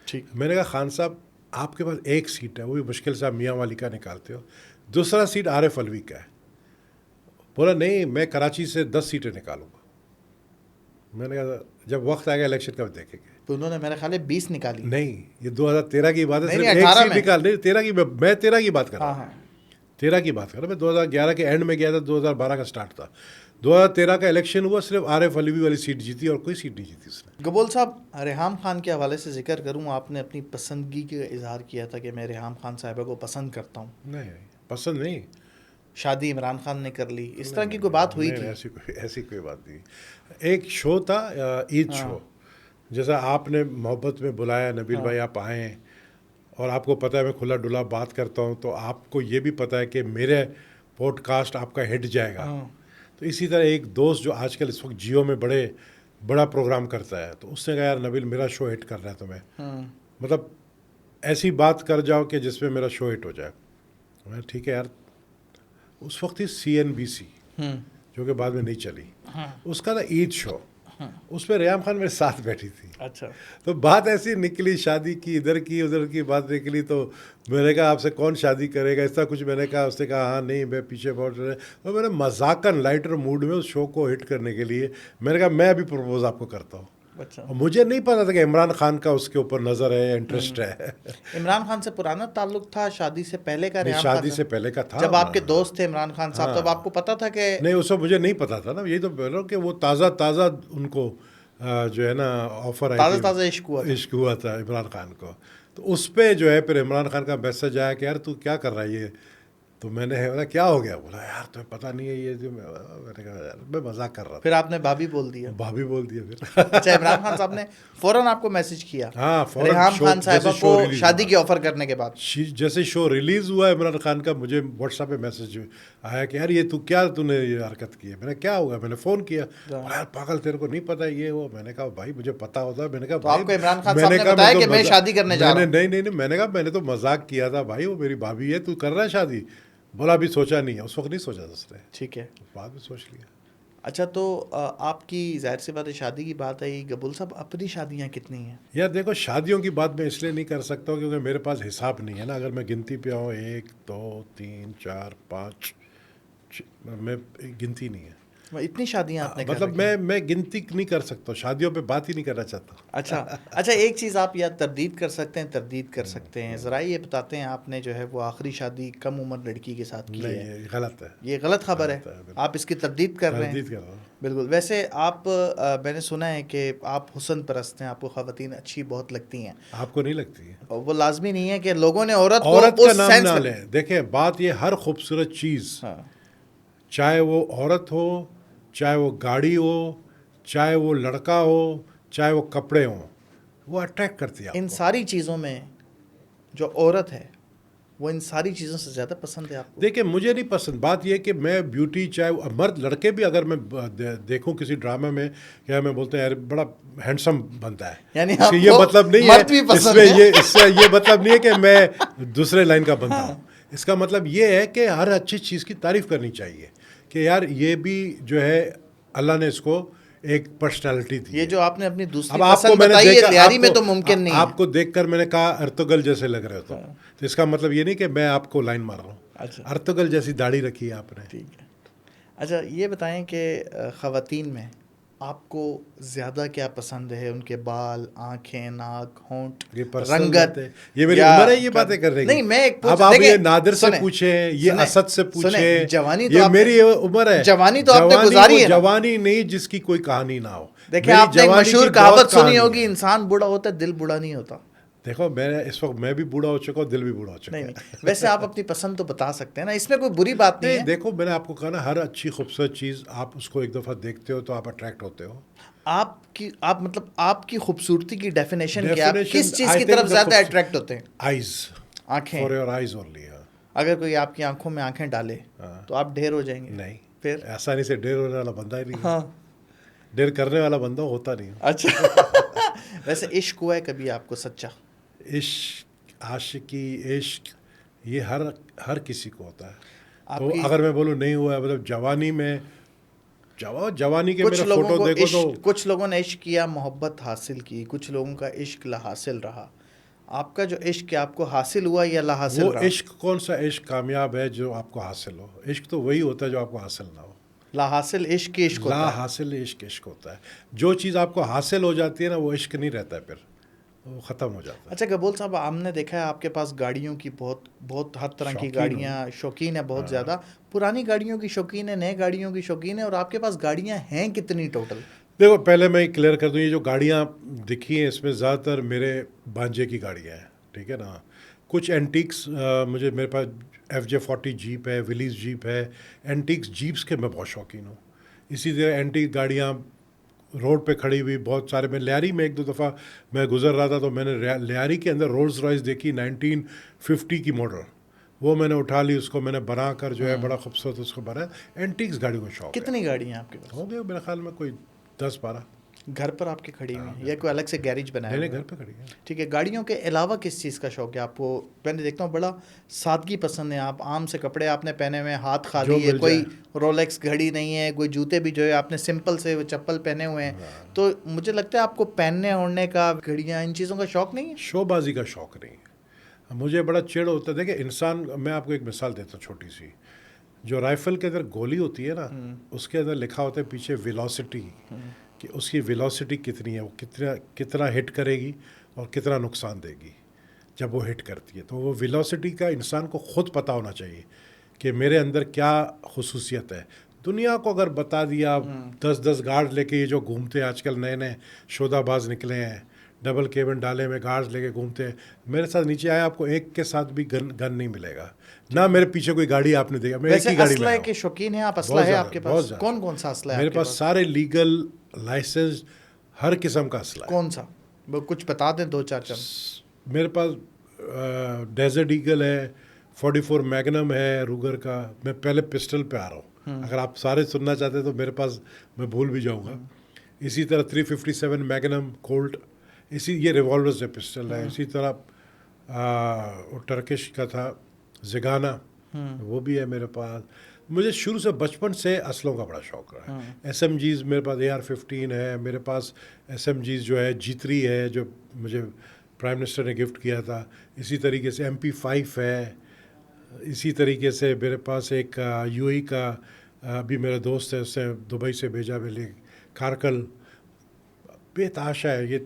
ٹھیک. میں نے کہا خان صاحب آپ کے پاس ایک سیٹ ہے, وہ بھی مشکل سے آپ میاں والی کا نکالتے ہو, دوسرا سیٹ عارف علوی کا ہے. بولا نہیں میں کراچی سے 10 سیٹیں نکالوں گا. میں نے کہا جب وقت آئے گا الیکشن کا دیکھیں گے. تو انہوں نے میرے خیال ہے 20 نکالی. نہیں یہ 2013 کی بات ہے, نہیں، صرف ایک 18 سیٹ میں. نکال. نہیں 13 کی, میں 13 کی بات کر رہا ہاں ہوں. 13 کی بات کر رہا ہوں. میں 2011 کے اینڈ میں گیا تھا, 2012 کا سٹارٹ تھا. 2013 کا الیکشن ہوا, صرف عارف علوی والی سیٹ جیتی اور کوئی سیٹ نہیں جیتی اس نے. گبول صاحب ریحام خان کے حوالے سے ذکر کروں, آپ نے اپنی پسندگی کا اظہار کیا تھا کہ میں ریحام خان صاحبہ کو پسند کرتا ہوں. نہیں پسند نہیں, شادی عمران خان نے کر لی, اس طرح کی کوئی بات ہوئی تھی؟ ایسی کوئی بات نہیں. ایک شو تھا عید شو, جیسا آپ نے محبت میں بلایا نبیل بھائی آپ آئیں, اور آپ کو پتہ ہے میں کھلا ڈلا بات کرتا ہوں, تو آپ کو یہ بھی پتہ ہے کہ میرے پوڈ کاسٹ آپ کا ہٹ جائے گا. تو اسی طرح ایک دوست جو آج کل اس وقت جیو میں بڑا پروگرام کرتا ہے, تو اس نے کہا یار نبیل میرا شو ہٹ کر رہا ہے تمہیں, مطلب ایسی بات کر جاؤ کہ جس میں میرا شو ہٹ ہو جائے. میں ٹھیک ہے یار. اس وقت تھی CNBC جو کہ بعد میں نہیں چلی, اس کا تھا عید شو, اس پہ ریحام خان میرے ساتھ بیٹھی تھی. اچھا. تو بات ایسی نکلی, شادی کی ادھر کی ادھر کی بات نکلی, تو میں نے کہا آپ سے کون شادی کرے گا, اس طرح کچھ میں نے کہا. اس نے کہا ہاں نہیں میں پیچھے بہت رہے, اور میں نے مذاقاً لائٹر موڈ میں اس شو کو ہٹ کرنے کے لیے میں نے کہا میں ابھی پرپوز آپ کو کرتا ہوں. اچھا. اور مجھے نہیں پتا تھا کہ عمران خان کا اس کے اوپر نظر ہے, انٹرسٹ ہے. عمران خان سے پرانا تعلق تھا, شادی سے پہلے کا؟ ریحام شادی خان سے پہلے کا تھا. جب آپ کے دوست تھے عمران خان صاحب, تب آپ کو پتا تھا کہ؟ نہیں اس وقت مجھے نہیں پتا تھا نا, یہی تو بول رہا ہوں کہ وہ تازہ ان کو جو ہے نا آفر آئی, تازہ عشق ہوا تھا عمران خان کو. تو اس پہ جو ہے پھر عمران خان کا میسج آیا کہ یار تو کیا کر رہا ہے یہ. تو میں نے بولا کیا ہو گیا, بولا یار تمہیں پتہ نہیں ہے یہ جو, میں نے کہا یار میں مذاق کر رہا تھا. پھر آپ نے بھابھی بول دیا؟ بھابھی بول دیا پھر. اچھا, عمران خان صاحب نے فوراً آپ کو میسج کیا؟ ہاں فوراً. ریحام خان صاحبہ کو شادی کی آفر کرنے کے بعد جیسے شو ریلیز ہوا عمران خان کا, مجھے واٹس ایپ پہ میسج آیا کہ یار یہ تو نے یہ حرکت کی ہے. میں نے کیا ہوگا, میں نے فون کیا, یار پاگل تیرے کو نہیں پتا یہ وہ. میں نے کہا بھائی مجھے پتا ہوتا. میں نے کہا آپ کو عمران خان صاحب نے بتایا کہ میں شادی کرنے جا رہا ہوں؟ نہیں میں نے کہا میں نے تو مذاق کیا تھا بھائی, وہ میری بھابھی ہے, تو کر رہا ہے شادی. بولا ابھی سوچا نہیں ہے. اس وقت نہیں سوچا تھا اس نے. ٹھیک ہے, بعد میں سوچ لیا. اچھا تو آپ کی ظاہر سی بات ہے شادی کی بات آئی, گبول صاحب اپنی شادیاں کتنی ہیں؟ یار دیکھو شادیوں کی بات میں اس لیے نہیں کر سکتا ہوں کیونکہ میرے پاس حساب نہیں ہے نا. اگر میں گنتی پہ آؤں 1 2 3 4 5 میں گنتی نہیں ہے. اتنی شادیاں آپ نے مطلب میں گنتی نہیں کر سکتا, شادیوں پہ بات ہی نہیں کرنا چاہتا. اچھا ایک چیز آپ یا تردید کر سکتے ہیں, ذرا یہ بتاتے ہیں آپ نے جو ہے وہ آخری شادی کم عمر لڑکی کے ساتھ کی ہے؟ نہیں غلط ہے, یہ غلط خبر ہے, آپ اس کی تردید کر رہے ہیں؟ بالکل. ویسے آپ, میں نے سنا ہے کہ آپ حسن پرست ہیں, آپ کو خواتین اچھی بہت لگتی ہیں. آپ کو نہیں لگتی ہے؟ وہ لازمی نہیں ہے کہ لوگوں نے عورت کا نام نہ لیں. دیکھیں بات یہ, ہر خوبصورت چیز چاہے وہ عورت ہو, چاہے وہ گاڑی ہو, چاہے وہ لڑکا ہو, چاہے وہ کپڑے ہوں, وہ اٹریکٹ کرتی ہے. ان ساری چیزوں میں جو عورت ہے وہ ان ساری چیزوں سے زیادہ پسند ہے آپ کو؟ دیکھیں مجھے نہیں پسند. بات یہ کہ میں بیوٹی, چاہے مرد لڑکے بھی اگر میں دیکھوں کسی ڈرامے میں, کیا میں بولتے ہیں یار بڑا ہینڈسم بنتا ہے, یعنی یہ مطلب نہیں ہے اس سے یہ مطلب نہیں ہے کہ میں دوسرے لائن کا بنتا ہوں. اس کا مطلب یہ ہے کہ ہر اچھی چیز کی تعریف کرنی چاہیے کہ یار یہ بھی جو ہے اللہ نے اس کو ایک پرسنالٹی دی. یہ جو آپ نے اپنی دوسری پسند بتائی ہے لیاری میں تو ممکن نہیں ہے. آپ کو دیکھ کر میں نے کہا ارتگل جیسے لگ رہے ہو, تو اس کا مطلب یہ نہیں کہ میں آپ کو لائن مار رہا ہوں. اچھا, ارتگل جیسی داڑھی رکھی ہے آپ نے. ٹھیک ہے. اچھا یہ بتائیں کہ خواتین میں آپ کو زیادہ کیا پسند ہے, ان کے بال, آنکھیں, ناک, ہونٹ, رنگت؟ یہ میری عمر ہے یہ باتیں کر رہی. نہیں میں اب آپ یہ نادر سے پوچھیں, یہ اسد سے پوچھیں, جوانی یہ میری عمر ہے. جوانی تو آپ نے گزاری ہے. جوانی نہیں جس کی کوئی کہانی نہ ہو. دیکھیں آپ نے ایک مشہور کہاوت سنی ہوگی, انسان بوڑھا ہوتا ہے دل بوڑھا نہیں ہوتا. دیکھو اس وقت میں بھی بوڑھا ہو چکا ہوں, دل بھی بوڑھا ہو چکا ہے. نہیں ویسے آپ اپنی پسند تو بتا سکتے ہیں نا, اس میں کوئی بری بات نہیں ہے. دیکھو میں نے آپ کو کہا نا, ہر اچھی خوبصورت چیز آپ اس کو ایک دفعہ دیکھتے ہو تو آپ اٹریکٹ ہوتے ہو. آپ مطلب آپ کی خوبصورتی کی ڈیفینیشن کیا, کس چیز کی طرف زیادہ اٹریکٹ ہوتے ہیں؟ آئیز, آنکھیں. For your eyes only. اگر کوئی آپ کی آنکھوں میں آنکھیں ڈالے تو آپ ڈھیر ہو جائیں گے؟ نہیں, پھر آسانی سے ڈھیر ہونے والا بندہ ہی نہیں. ہاں, ڈھیر کرنے والا بندہ ہوتا نہیں. اچھا ویسے عشق ہوا ہے کبھی آپ کو سچا؟ عشق، عاشقی، عشق یہ ہر کسی کو ہوتا ہے. آپ تو کی اگر میں بولوں نہیں ہوا ہے، مطلب جوانی میں جوانی کے کچھ میرے لوگوں فوٹو کو دیکھو تو عشق، کچھ لوگوں نے عشق کیا، محبت حاصل کی، کچھ لوگوں کا عشق لا حاصل رہا. آپ کا جو عشق ہے آپ کو حاصل ہوا یا لا حاصل وہ رہا؟ عشق کون سا عشق کامیاب ہے جو آپ کو حاصل ہو؟ عشق تو وہی ہوتا ہے جو آپ کو حاصل نہ ہو. لا حاصل عشق کی عشق لا ہوتا ہے. حاصل عشق ہوتا ہے. جو چیز آپ کو حاصل ہو جاتی ہے نا وہ عشق نہیں رہتا ہے، پھر وہ ختم ہو جاتا ہے. اچھا گبول صاحب، ہم نے دیکھا ہے آپ کے پاس گاڑیوں کی بہت بہت ہر طرح کی شوقین گاڑیاں، ہوں. شوقین ہے بہت زیادہ. پرانی گاڑیوں کی شوقین ہے، نئے گاڑیوں کی شوقین ہے، اور آپ کے پاس گاڑیاں ہیں کتنی ٹوٹل؟ دیکھو پہلے میں کلیئر کر دوں، یہ جو گاڑیاں دکھی ہیں اس میں زیادہ تر میرے بانجے کی گاڑیاں ہیں، ٹھیک ہے نا. کچھ اینٹیکس میرے پاس FJ40 جیپ ہے، ولیز جیپ ہے. اینٹیکس جیپس کے میں بہت شوقین ہوں. اسی طرح اینٹیک گاڑیاں روڈ پہ کھڑی ہوئی بہت سارے. میں لیاری میں ایک دو دفعہ میں گزر رہا تھا تو میں نے لیاری کے اندر رولز رائس دیکھی 1950 کی ماڈل. وہ میں نے اٹھا لی، اس کو میں نے بنا کر جو ہے بڑا خوبصورت اس کو بنا. اینٹیکس گاڑی کو شوق ہے. کتنی گاڑیاں ہیں آپ کے پاس؟ ہو گیا میرے خیال میں کوئی 10-12. گھر پر آپ کے کھڑی ہوئی ہیں یا کوئی الگ سے گیریج بنایا میں نے ہوا ہے؟ گھر پہ کھڑی ہے. ٹھیک ہے. گاڑیوں کے علاوہ کس چیز کا شوق ہے آپ کو؟ میں نے دیکھتا ہوں بڑا سادگی پسند ہے آپ، عام سے کپڑے آپ نے پہنے ہوئے ہیں، ہاتھ جو خالی ہے، مل کوئی جائے. رولیکس گھڑی نہیں ہے، کوئی جوتے بھی جو ہے آپ نے سمپل سے چپل پہنے ہوئے ہیں. تو مجھے لگتا ہے آپ کو پہننے اوڑھنے کا، گھڑیاں، ان چیزوں کا شوق نہیں ہے. شو بازی کا شوق نہیں ہے مجھے. بڑا چڑ ہوتا ہے. دیکھیں انسان، میں آپ کو ایک مثال دیتا ہوں چھوٹی سی. جو رائفل کے اندر گولی ہوتی ہے نا، اس کے اندر لکھا ہوتا ہے پیچھے ویلوسٹی، کہ اس کی ویلوسٹی کتنی ہے، وہ کتنا ہٹ کرے گی اور کتنا نقصان دے گی جب وہ ہٹ کرتی ہے. تو وہ ویلوسٹی کا انسان کو خود پتہ ہونا چاہیے کہ میرے اندر کیا خصوصیت ہے. دنیا کو اگر بتا دیا 10 گارڈ لے کے، یہ جو گھومتے ہیں آج کل نئے نئے شودہ باز نکلے ہیں، ڈبل کیبن ڈالے میں گارڈز لے کے گھومتے ہیں، میرے ساتھ نیچے آیا آپ کو ایک کے ساتھ بھی گن نہیں ملے گا. نہ میرے پیچھے کوئی گاڑی آپ نے دیکھا. میں ایک ہی گاڑی میں اسلحے کے شوقین ہیں آپ؟ اسلحہ ہے آپ کے پاس؟ کون کون سا اسلحہ ہے میرے آپ کے پاس؟ سارے لیگل لائسنس ہر قسم کا اسلحہ ہے. کون سا؟ وہ کچھ بتا دیں، 2-4 چند. میرے پاس ڈیزرٹ ایگل ہے، 44 میگنم ہے روگر کا. میں پہلے پسٹل پہ آ رہا ہوں، اگر آپ سارے سننا چاہتے ہیں تو میرے پاس، میں بھول بھی جاؤں گا. اسی طرح 357 میگنم کولٹ، یہ ریوالورز ہے، پسٹل ہے. اسی طرح ٹرکش کا تھا زگانا، وہ بھی ہے میرے پاس. مجھے شروع سے بچپن سے اسلحوں کا بڑا شوق رہا ہے. SMGs میرے پاس AR-15 ہے، میرے پاس SMGs جو ہے G3 ہے جو مجھے پرائم منسٹر نے گفٹ کیا تھا. اسی طریقے سے MP5 ہے. اسی طریقے سے میرے پاس ایک UAE کا ابھی میرا دوست ہے، اس نے دبئی سے بھیجا میرے لیے کارکل. بے تحاشا ہے. یہ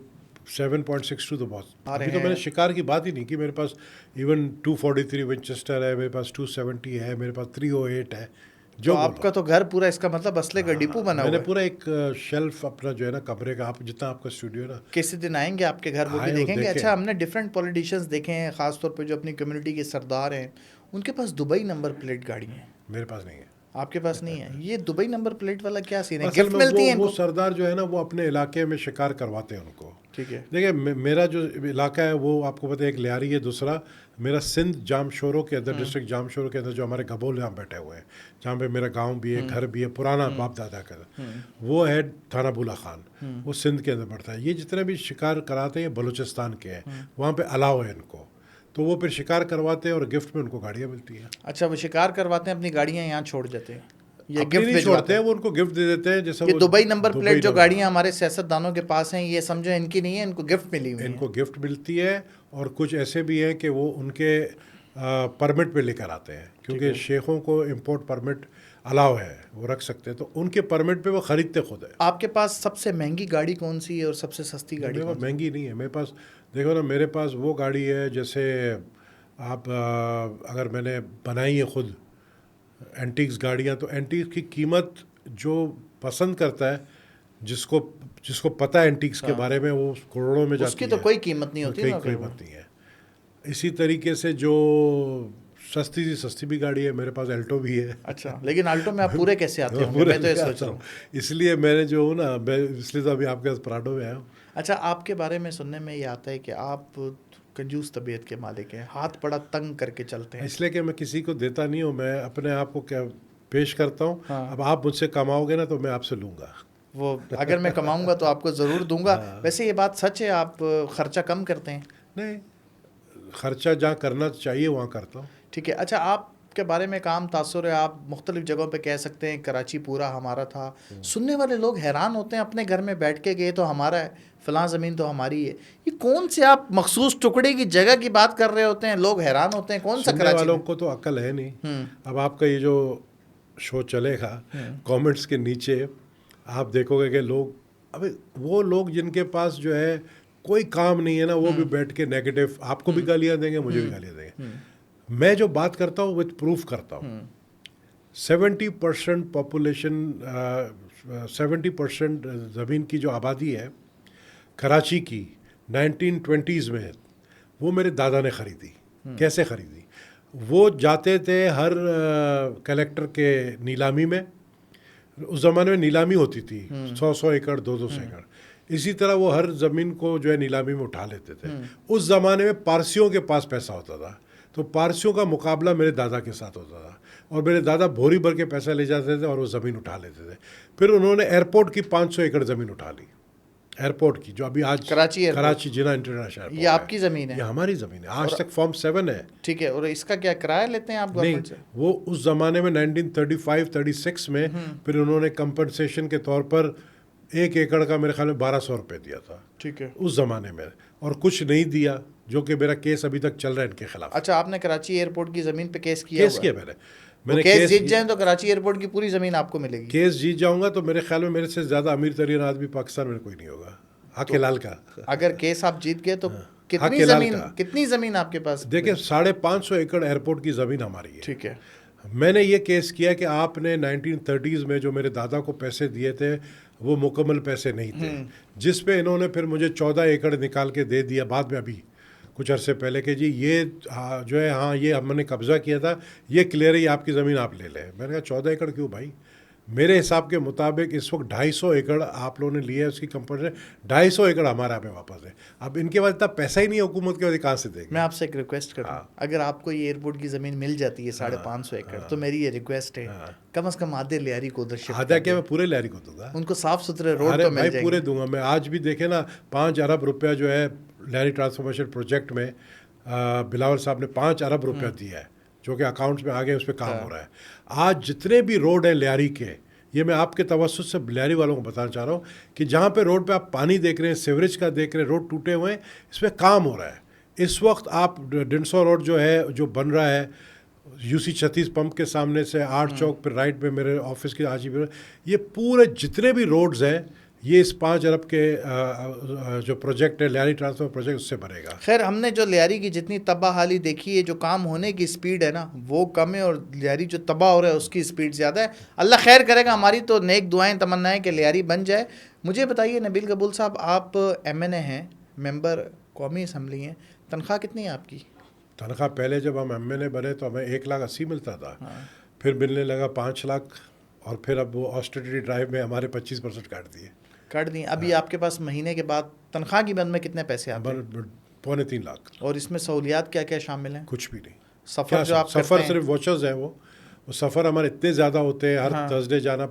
7.62 تو بہت. ابھی تو میں نے شکار کی بات ہی نہیں کی. میرے پاس ایون 243 ونچسٹر ہے، میرے پاس 270 ہے، میرے پاس 308 ہے. جو آپ کا تو گھر پورا اس کا مطلب اسلحے کا ڈپو بنا ہوا ہے. میں نے پورا ایک شیلف اپنا جو ہے نا کمرے کا، آپ جتنا آپ کا اسٹوڈیو ہے نا. کسی دن آئیں گے آپ کے گھر، وہ بھی دیکھیں گے. اچھا، ہم نے ڈفرینٹ پولیٹیشینز دیکھے ہیں، خاص طور پہ جو اپنی کمیونٹی کے سردار ہیں، ان کے پاس دبئی نمبر پلیٹ گاڑی ہیں. میرے پاس نہیں ہے. آپ کے پاس نہیں ہے. یہ دبئی نمبر پلیٹ والا کیا سین ہے؟ گفٹ ملتی ہیں ان وہ کو؟ سردار جو ہے نا وہ اپنے علاقے میں شکار کرواتے ہیں ان کو. ٹھیک ہے. دیکھیں میرا جو علاقہ ہے وہ آپ کو پتہ ہے، ایک لیاری ہے. دوسرا میرا سندھ جام شورو کے اندر، ڈسٹرکٹ جام شورو کے اندر جو ہمارے گبول یہاں بیٹھے ہوئے ہیں، جہاں پہ میرا گاؤں بھی ہے، گھر بھی ہے، پرانا باپ دادا کا، وہ ہے تھانہ بولا خان. وہ سندھ کے اندر پڑتا ہے. یہ جتنے بھی شکار کراتے ہیں بلوچستان کے ہیں، وہاں پہ الاؤ ہے ان کو. تو وہ پھر شکار کرواتے ہیں اور گفٹ میں ان کو گاڑیاں ملتی ہیں. اچھا، وہ شکار کرواتے ہیں، اپنی گاڑیاں یہاں چھوڑ جاتے ہیں، یہ اپنی گفٹ نہیں چھوڑتے ہیں، وہ ان کو گفٹ دے دیتے ہیں. جیسے یہ دبئی نمبر پلیٹ جو گاڑیاں ہمارے سیاست دانوں کے پاس ہیں، یہ سمجھو ان کی نہیں ہے، ان کو گفٹ ملی ہوئی ہیں. ان کو گفٹ ملتی ہے. اور کچھ ایسے بھی ہیں کہ وہ ان کے پرمٹ پہ لے کر آتے ہیں، کیونکہ شیخوں کو امپورٹ پرمٹ الاؤ ہے، وہ رکھ سکتے ہیں، تو ان کے پرمٹ پہ وہ خریدتے خود ہے. آپ کے پاس سب سے مہنگی گاڑی کون سی ہے اور سب سے سستی گاڑی کون سی؟ مہنگی نہیں ہے میرے پاس. دیکھو نا، میرے پاس وہ گاڑی ہے جیسے آپ اگر میں نے بنائی ہے خود اینٹیکس گاڑیاں، تو اینٹیکس کی قیمت جو پسند کرتا ہے، جس کو پتہ ہے اینٹیکس کے بارے میں، وہ کروڑوں میں جاتی ہے. اس کی تو کوئی قیمت نہیں ہوتی. کوئی قیمت نہیں ہے. اسی طریقے سے جو سستی سی سستی بھی گاڑی ہے، میرے پاس الٹو بھی ہے. اچھا، لیکن الٹو میں آپ پورے کیسے آتے ہوں گے؟ میں تو یہ سوچ رہا ہوں. اس لیے میں نے جو ہوں نا، میں اس لیے تو ابھی آپ کے پاس پراڈو میں آیا ہوں. اچھا، آپ کے بارے میں سننے میں یہ آتا ہے کہ آپ کنجوس طبیعت کے مالک ہیں، ہاتھ بڑا تنگ کر کے چلتے ہیں. اس لیے کہ میں کسی کو دیتا نہیں ہوں، میں اپنے آپ کو کیا پیش کرتا ہوں. اب آپ مجھ سے کماؤ گے نا تو میں آپ سے لوں گا. وہ اگر میں کماؤں گا تو آپ کو ضرور دوں گا. ویسے یہ بات سچ ہے, آپ خرچہ کم کرتے ہیں؟ نہیں, خرچہ جہاں کرنا چاہیے وہاں کرتا ہوں. ٹھیک ہے. اچھا, آپ کے بارے میں کام تاثر ہے, آپ مختلف جگہوں پہ کہہ سکتے ہیں کراچی پورا ہمارا تھا. سننے والے لوگ حیران ہوتے ہیں, اپنے گھر میں بیٹھ کے گئے تو ہمارا ہے, فلاں زمین تو ہماری ہے. یہ کون سے آپ مخصوص ٹکڑے کی جگہ کی بات کر رہے ہوتے ہیں, لوگ حیران ہوتے ہیں, کون سا سننے کراچی والوں کو تو عقل ہے نہیں. اب آپ کا یہ جو شو چلے گا, کامنٹس کے نیچے آپ دیکھو گے کہ لوگ, اب وہ لوگ جن کے پاس جو ہے کوئی کام نہیں ہے نا, وہ بھی بیٹھ کے نیگیٹو آپ کو بھی گالیاں دیں گے, مجھے بھی گالیاں دیں گے. میں جو بات کرتا ہوں وتھ پروف کرتا ہوں. 70% پاپولیشن 70% زمین کی جو آبادی ہے کراچی کی 1920s میں, وہ میرے دادا نے خریدی. کیسے خریدی؟ وہ جاتے تھے ہر کلیکٹر کے نیلامی میں. اس زمانے میں نیلامی ہوتی تھی 100 ایکڑ 200 ایکڑ. اسی طرح وہ ہر زمین کو جو ہے نیلامی میں اٹھا لیتے تھے. اس زمانے میں پارسیوں کے پاس پیسہ ہوتا تھا, تو پارسیوں کا مقابلہ میرے دادا کے ساتھ ہوتا تھا, اور میرے دادا بھوری بھر کے پیسہ لے جاتے تھے اور وہ زمین اٹھا لیتے تھے. پھر انہوں نے ایئرپورٹ کی 500 ایکڑ زمین اٹھا لی, ایئرپورٹ کی, جو ابھی آج کراچی جناح انٹرنیشنل ایئرپورٹ. یہ آپ کی زمین ہے؟ یہ ہماری زمین ہے, آج تک فارم 7 ہے. ٹھیک ہے. اور اس کا کیا کرایہ لیتے ہیں آپ گورنمنٹ سے؟ وہ اس زمانے میں 1935-36 میں پھر انہوں نے کمپنسیشن کے طور پر 1 ایکڑ کا میرے خیال میں 1200 روپے دیا تھا. ٹھیک ہے. اس زمانے میں, اور کچھ نہیں دیا, جو کہ میرا کیس ابھی تک چل رہا ہے ان کے خلاف. اچھا, آپ نے کراچی ایئرپورٹ کی زمین پہ کیس کیا؟ میں نے کیس جیت جائیں تو کراچی ایئرپورٹ کی پوری زمین آپ کو ملے گی. کیس جیت جاؤں گا تو میرے خیال میں میرے سے زیادہ امیر ترین آدمی پاکستان میں کوئی نہیں ہوگا, حق لال کا. اگر کیس آپ جیت گئے تو کتنی زمین آپ کے پاس؟ دیکھیں 550 ایکڑ ایئرپورٹ کی زمین ہماری ہے. ٹھیک ہے. میں نے یہ کیس کیا کہ آپ نے 1930s میں جو میرے دادا کو پیسے دیے تھے وہ مکمل پیسے نہیں تھے, جس پہ انہوں نے پھر مجھے 14 ایکڑ نکال کے دے دیا بعد میں, ابھی کچھ عرصے پہلے, کہ جی یہ جو ہے ہاں یہ ہم نے قبضہ کیا تھا, یہ کلیئر ہے, آپ کی زمین آپ لے لیں. میں نے کہا 14 ایکڑ کیوں بھائی؟ میرے حساب کے مطابق اس وقت 250 ایکڑ آپ لوگوں نے لیا ہے, اس کی کمپنی 250 ایکڑ ہمارا پہ واپس ہے. اب ان کے پاس اتنا پیسہ ہی نہیں ہے حکومت کے وجہ کہاں سے دے گا. میں آپ سے ایک ریکویسٹ کروں, اگر آپ کو یہ ایئرپورٹ کی زمین مل جاتی ہے 550 ایکڑ, تو میری یہ ریکویسٹ ہے کم از کم آدھے لیاری کو ادھر شفٹ. آدھا کیا, میں پورے لیاری کو دوں گا, ان کو صاف ستھرے روڈ تو مل جائیں گے. پورے دوں گا میں. آج بھی دیکھیں نا 5 ارب روپیہ جو ہے لیاری ٹرانسفارمیشن پروجیکٹ میں بلاول صاحب نے 5 ارب روپیہ دیا ہے, جو کہ اکاؤنٹس میں آگے اس پہ کام ہو رہا ہے. آج جتنے بھی روڈ ہیں لیاری کے, یہ میں آپ کے توسط سے لیاری والوں کو بتانا چاہ رہا ہوں کہ جہاں پہ روڈ پہ آپ پانی دیکھ رہے ہیں, سیوریج کا دیکھ رہے ہیں, روڈ ٹوٹے ہوئے ہیں, اس پہ کام ہو رہا ہے. اس وقت آپ ڈنسو روڈ جو ہے جو بن رہا ہے UC 36 پمپ کے سامنے سے 8 چوک پہ رائٹ پہ میرے آفس کے آج بھی, یہ پورے جتنے بھی روڈز ہیں یہ اس 5 ارب کے جو پروجیکٹ ہے لیاری ٹرانسفر پروجیکٹ, اس سے بنے گا. خیر, ہم نے جو لیاری کی جتنی تباہ حالی دیکھی ہے, جو کام ہونے کی سپیڈ ہے نا وہ کم ہے, اور لیاری جو تباہ ہو رہا ہے اس کی سپیڈ زیادہ ہے. اللہ خیر کرے گا, ہماری تو نیک دعائیں تمنائیں کہ لیاری بن جائے. مجھے بتائیے نبیل قبول صاحب, آپ MNA ہیں, ممبر قومی اسمبلی ہیں, تنخواہ کتنی ہے آپ کی؟ تنخواہ پہلے جب ہم MNA بنے تو ہمیں 1,80,000 ملتا تھا, پھر ملنے لگا 5 لاکھ, اور پھر اب وہ آسٹریٹی ڈرائیو میں ہمارے 25% کاٹ دیے. ابھی آپ کے پاس مہینے کے بعد تنخواہ کی بند میں کتنے پیسے آتے ہیں؟ 2.25 لاکھ. اور اس میں سہولیات کیا کیا شامل ہیں؟ کچھ بھی نہیں. سفر جو آپ سفر صرف واچرز ہیں, وہ سفر ہمارے اتنے زیادہ ہوتے ہیں, ہر تھرسڈے جانا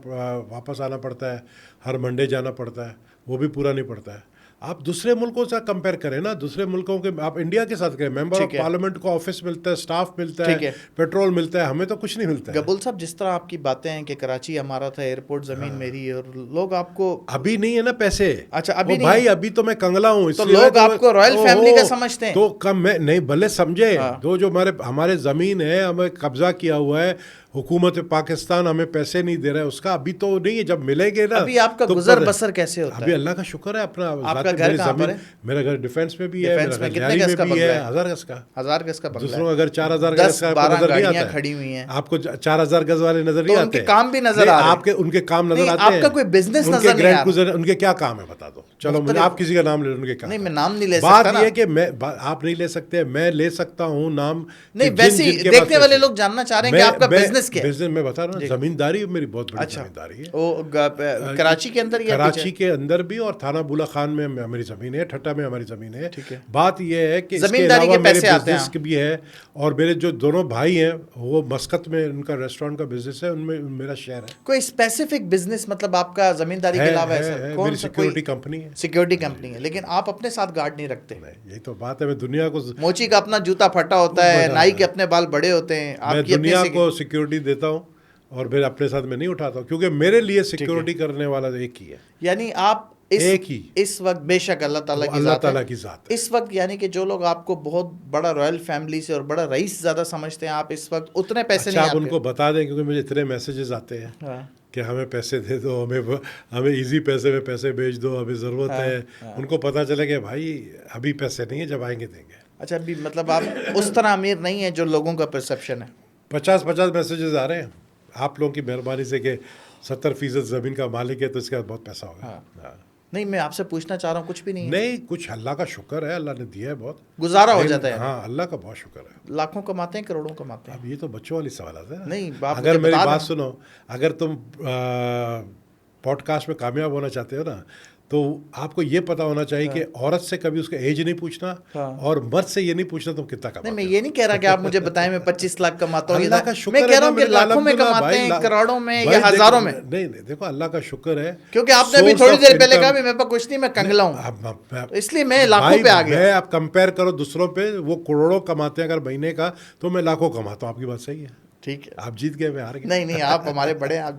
واپس آنا پڑتا ہے, ہر منڈے جانا پڑتا ہے, وہ بھی پورا نہیں پڑتا ہے. آپ دوسرے ملکوں سے کمپیئر کریں نا, دوسرے ملکوں کے, آپ انڈیا کے ساتھ کریں, ممبر آف پارلیمنٹ کو آفس ملتا ہے, اسٹاف ملتا ہے, پیٹرول ملتا ہے, ہمیں تو کچھ نہیں ملتا ہے. قبول صاحب, جس طرح آپ کی باتیں ہیں کہ کراچی ہمارا تھا, ایئرپورٹ زمین میری ہے, اور لوگ آپ کو ابھی نہیں ہے نا پیسے. اچھا, ابھی بھائی ابھی تو میں کنگلا ہوں, تو لوگ آپ کو رائل فیملی کا سمجھتے ہیں. تو کم میں نہیں, بھلے سمجھے, جو ہمارے زمین ہے, ہمیں قبضہ کیا ہوا ہے, حکومت پاکستان ہمیں پیسے نہیں دے رہا ہے, اس کا ابھی تو نہیں ہے, جب ملیں گے نا. ابھی آپ کا گزر بسر کیسے ہوتا ہے؟ ابھی اللہ کا شکر ہے, اپنا آپ کا گھر کہاں پر ہے؟ میرا گھر ڈیفینس میں بھی ہے, میرا گھر لیاری میں بھی ہے, 1000 گز کا. 1000 گز کا بنگلہ. دوسروں کا گھر 4000 گز کا نظر نہیں آتا. کھڑی ہوئی ہیں آپ کو 4000 گز والے نظر نہیں آتے. ان کے کام بھی نظر آ رہے ہیں. آپ کے ان کے کام نظر آتے ہیں. آپ کا کوئی بزنس نظر نہیں آ رہا. ان کے کیا کام ہے بتا دو. چلو مجھے آپ کسی کا نام لے لو, ان کے کام. نہیں, میں نام نہیں لے سکتا. بات یہ کہ میں, آپ نہیں لے سکتے, میں لے سکتا ہوں نام. نہیں, ویسے دیکھنے والے لوگ جاننا چاہ رہے ہیں کہ آپ کا بزنس بزنس کیا ہے؟ بزنس میں بتا رہا ہوں، زمینداری میری بہت بڑی اچھا، زمینداری ہے، وہ کراچی کے اندر یا کراچی کے اندر بھی، اور تھانہ بولا خان میں ہماری زمین ہے، ٹھٹا میں ہماری زمین ہے۔ ٹھیک ہے، بات یہ ہے کہ اس کے زمینداری علاوہ کے میرے پیسے آتے ہیں، بزنس بھی ہے، اور میرے جو دونوں بھائی ہیں وہ مسقط میں ان کا ریسٹورینٹ کا بزنس ہے، ان میں میرا شیئر ہے۔ کوئی اسپیسیفک بزنس مطلب آپ کا زمینداری کے علاوہ ہے سر؟ کون میری سا؟ سیکورٹی کمپنی ہے، سیکورٹی کمپنی ہے، لیکن آپ اپنے ساتھ گارڈ نہیں رکھتے؟ یہی تو بات ہے، میں دنیا کو موچی کا اپنا جوتا پھٹا ہوتا ہے، نائی کے اپنے بال بڑے ہوتے ہیں، میں آپ کی دنیا اپنی کو سیکورٹی دیتا ہوں، اور پھر اپنے ساتھ میں نہیں اٹھاتا ہوں، کیونکہ میرے لیے سیکورٹی کرنے والا ایک ہی ہے، یعنی آپ ایک ہی، اس وقت بے شک اللہ تعالیٰ کی اللہ ذات تعالیٰ ہے کی ذات ہے۔ اس وقت، یعنی کہ جو لوگ آپ کو بہت بڑا رائل فیملی سے اور بڑا رئیس زیادہ سمجھتے ہیں، آپ اس وقت اتنے پیسے اچھا نہیں آپ آپ ان کو بتا دیں، کیونکہ مجھے اتنے میسیجز آتے ہیں ہاں کہ ہمیں پیسے دے دو، ہمیں ایزی پیسے میں پیسے بھیج دو، ہمیں ضرورت ہے، ان کو پتہ چلے کہ بھائی ابھی پیسے نہیں ہیں، جب آئیں گے دیں گے۔ اچھا، ابھی مطلب آپ اس طرح امیر نہیں ہیں جو لوگوں کا پرسیپشن ہے؟ 50 میسیجز آ رہے ہیں آپ لوگوں کی مہربانی سے کہ 70% زمین کا مالک ہے، تو اس کے بعد بہت پیسہ ہوگا۔ ہاں نہیں، میں آپ سے پوچھنا چاہ رہا ہوں، کچھ بھی نہیں ہے، نہیں، کچھ اللہ کا شکر ہے، اللہ نے دیا ہے بہت، گزارا ہو جاتا ہے؟ ہاں اللہ کا بہت شکر ہے۔ لاکھوں کماتے ہیں، کروڑوں کماتے ہیں؟ اب یہ تو بچوں والی سوالات ہے۔ نہیں، آپ اگر مجھے میری بتا بات دینا۔ سنو، اگر تم پوڈ کاسٹ میں کامیاب ہونا چاہتے ہو نا، تو آپ کو یہ پتا ہونا چاہیے کہ عورت سے کبھی اس کا ایج نہیں پوچھنا، اور مرد سے یہ نہیں پوچھنا تم کتنا کماتے نہیں، ہو۔ میں یہ نہیں کہہ رہا کہ آپ مجھے بتائیں میں 25 لاکھ کماتا ہوں، اللہ کا شکر میں ہے کہہ رہا نا، ہوں کہ میں نے کہا لاکھوں میں الحمدللہ کماتے ہیں، بھائی، کروڑوں میں بھائی یا ہزاروں میں؟ نہیں، دیکھو اللہ کا شکر ہے، کیونکہ آپ نے ابھی تھوڑی دیر پہلے کہا بھی میرے پاس کچھ نہیں، میں کنگلا ہوں، تو اس لیے میں لاکھوں پہ آ گیا۔ میں آپ کمپیئر کرو دوسروں پہ، وہ کروڑوں کماتے ہیں اگر مہینے کا، تو میں لاکھوں کماتا ہوں۔ آپ کی بات صحیح ہے، ٹھیک ہے، آپ جیت گئے، میں ہار گیا۔ نہیں، آپ ہمارے بڑے ہیں، آپ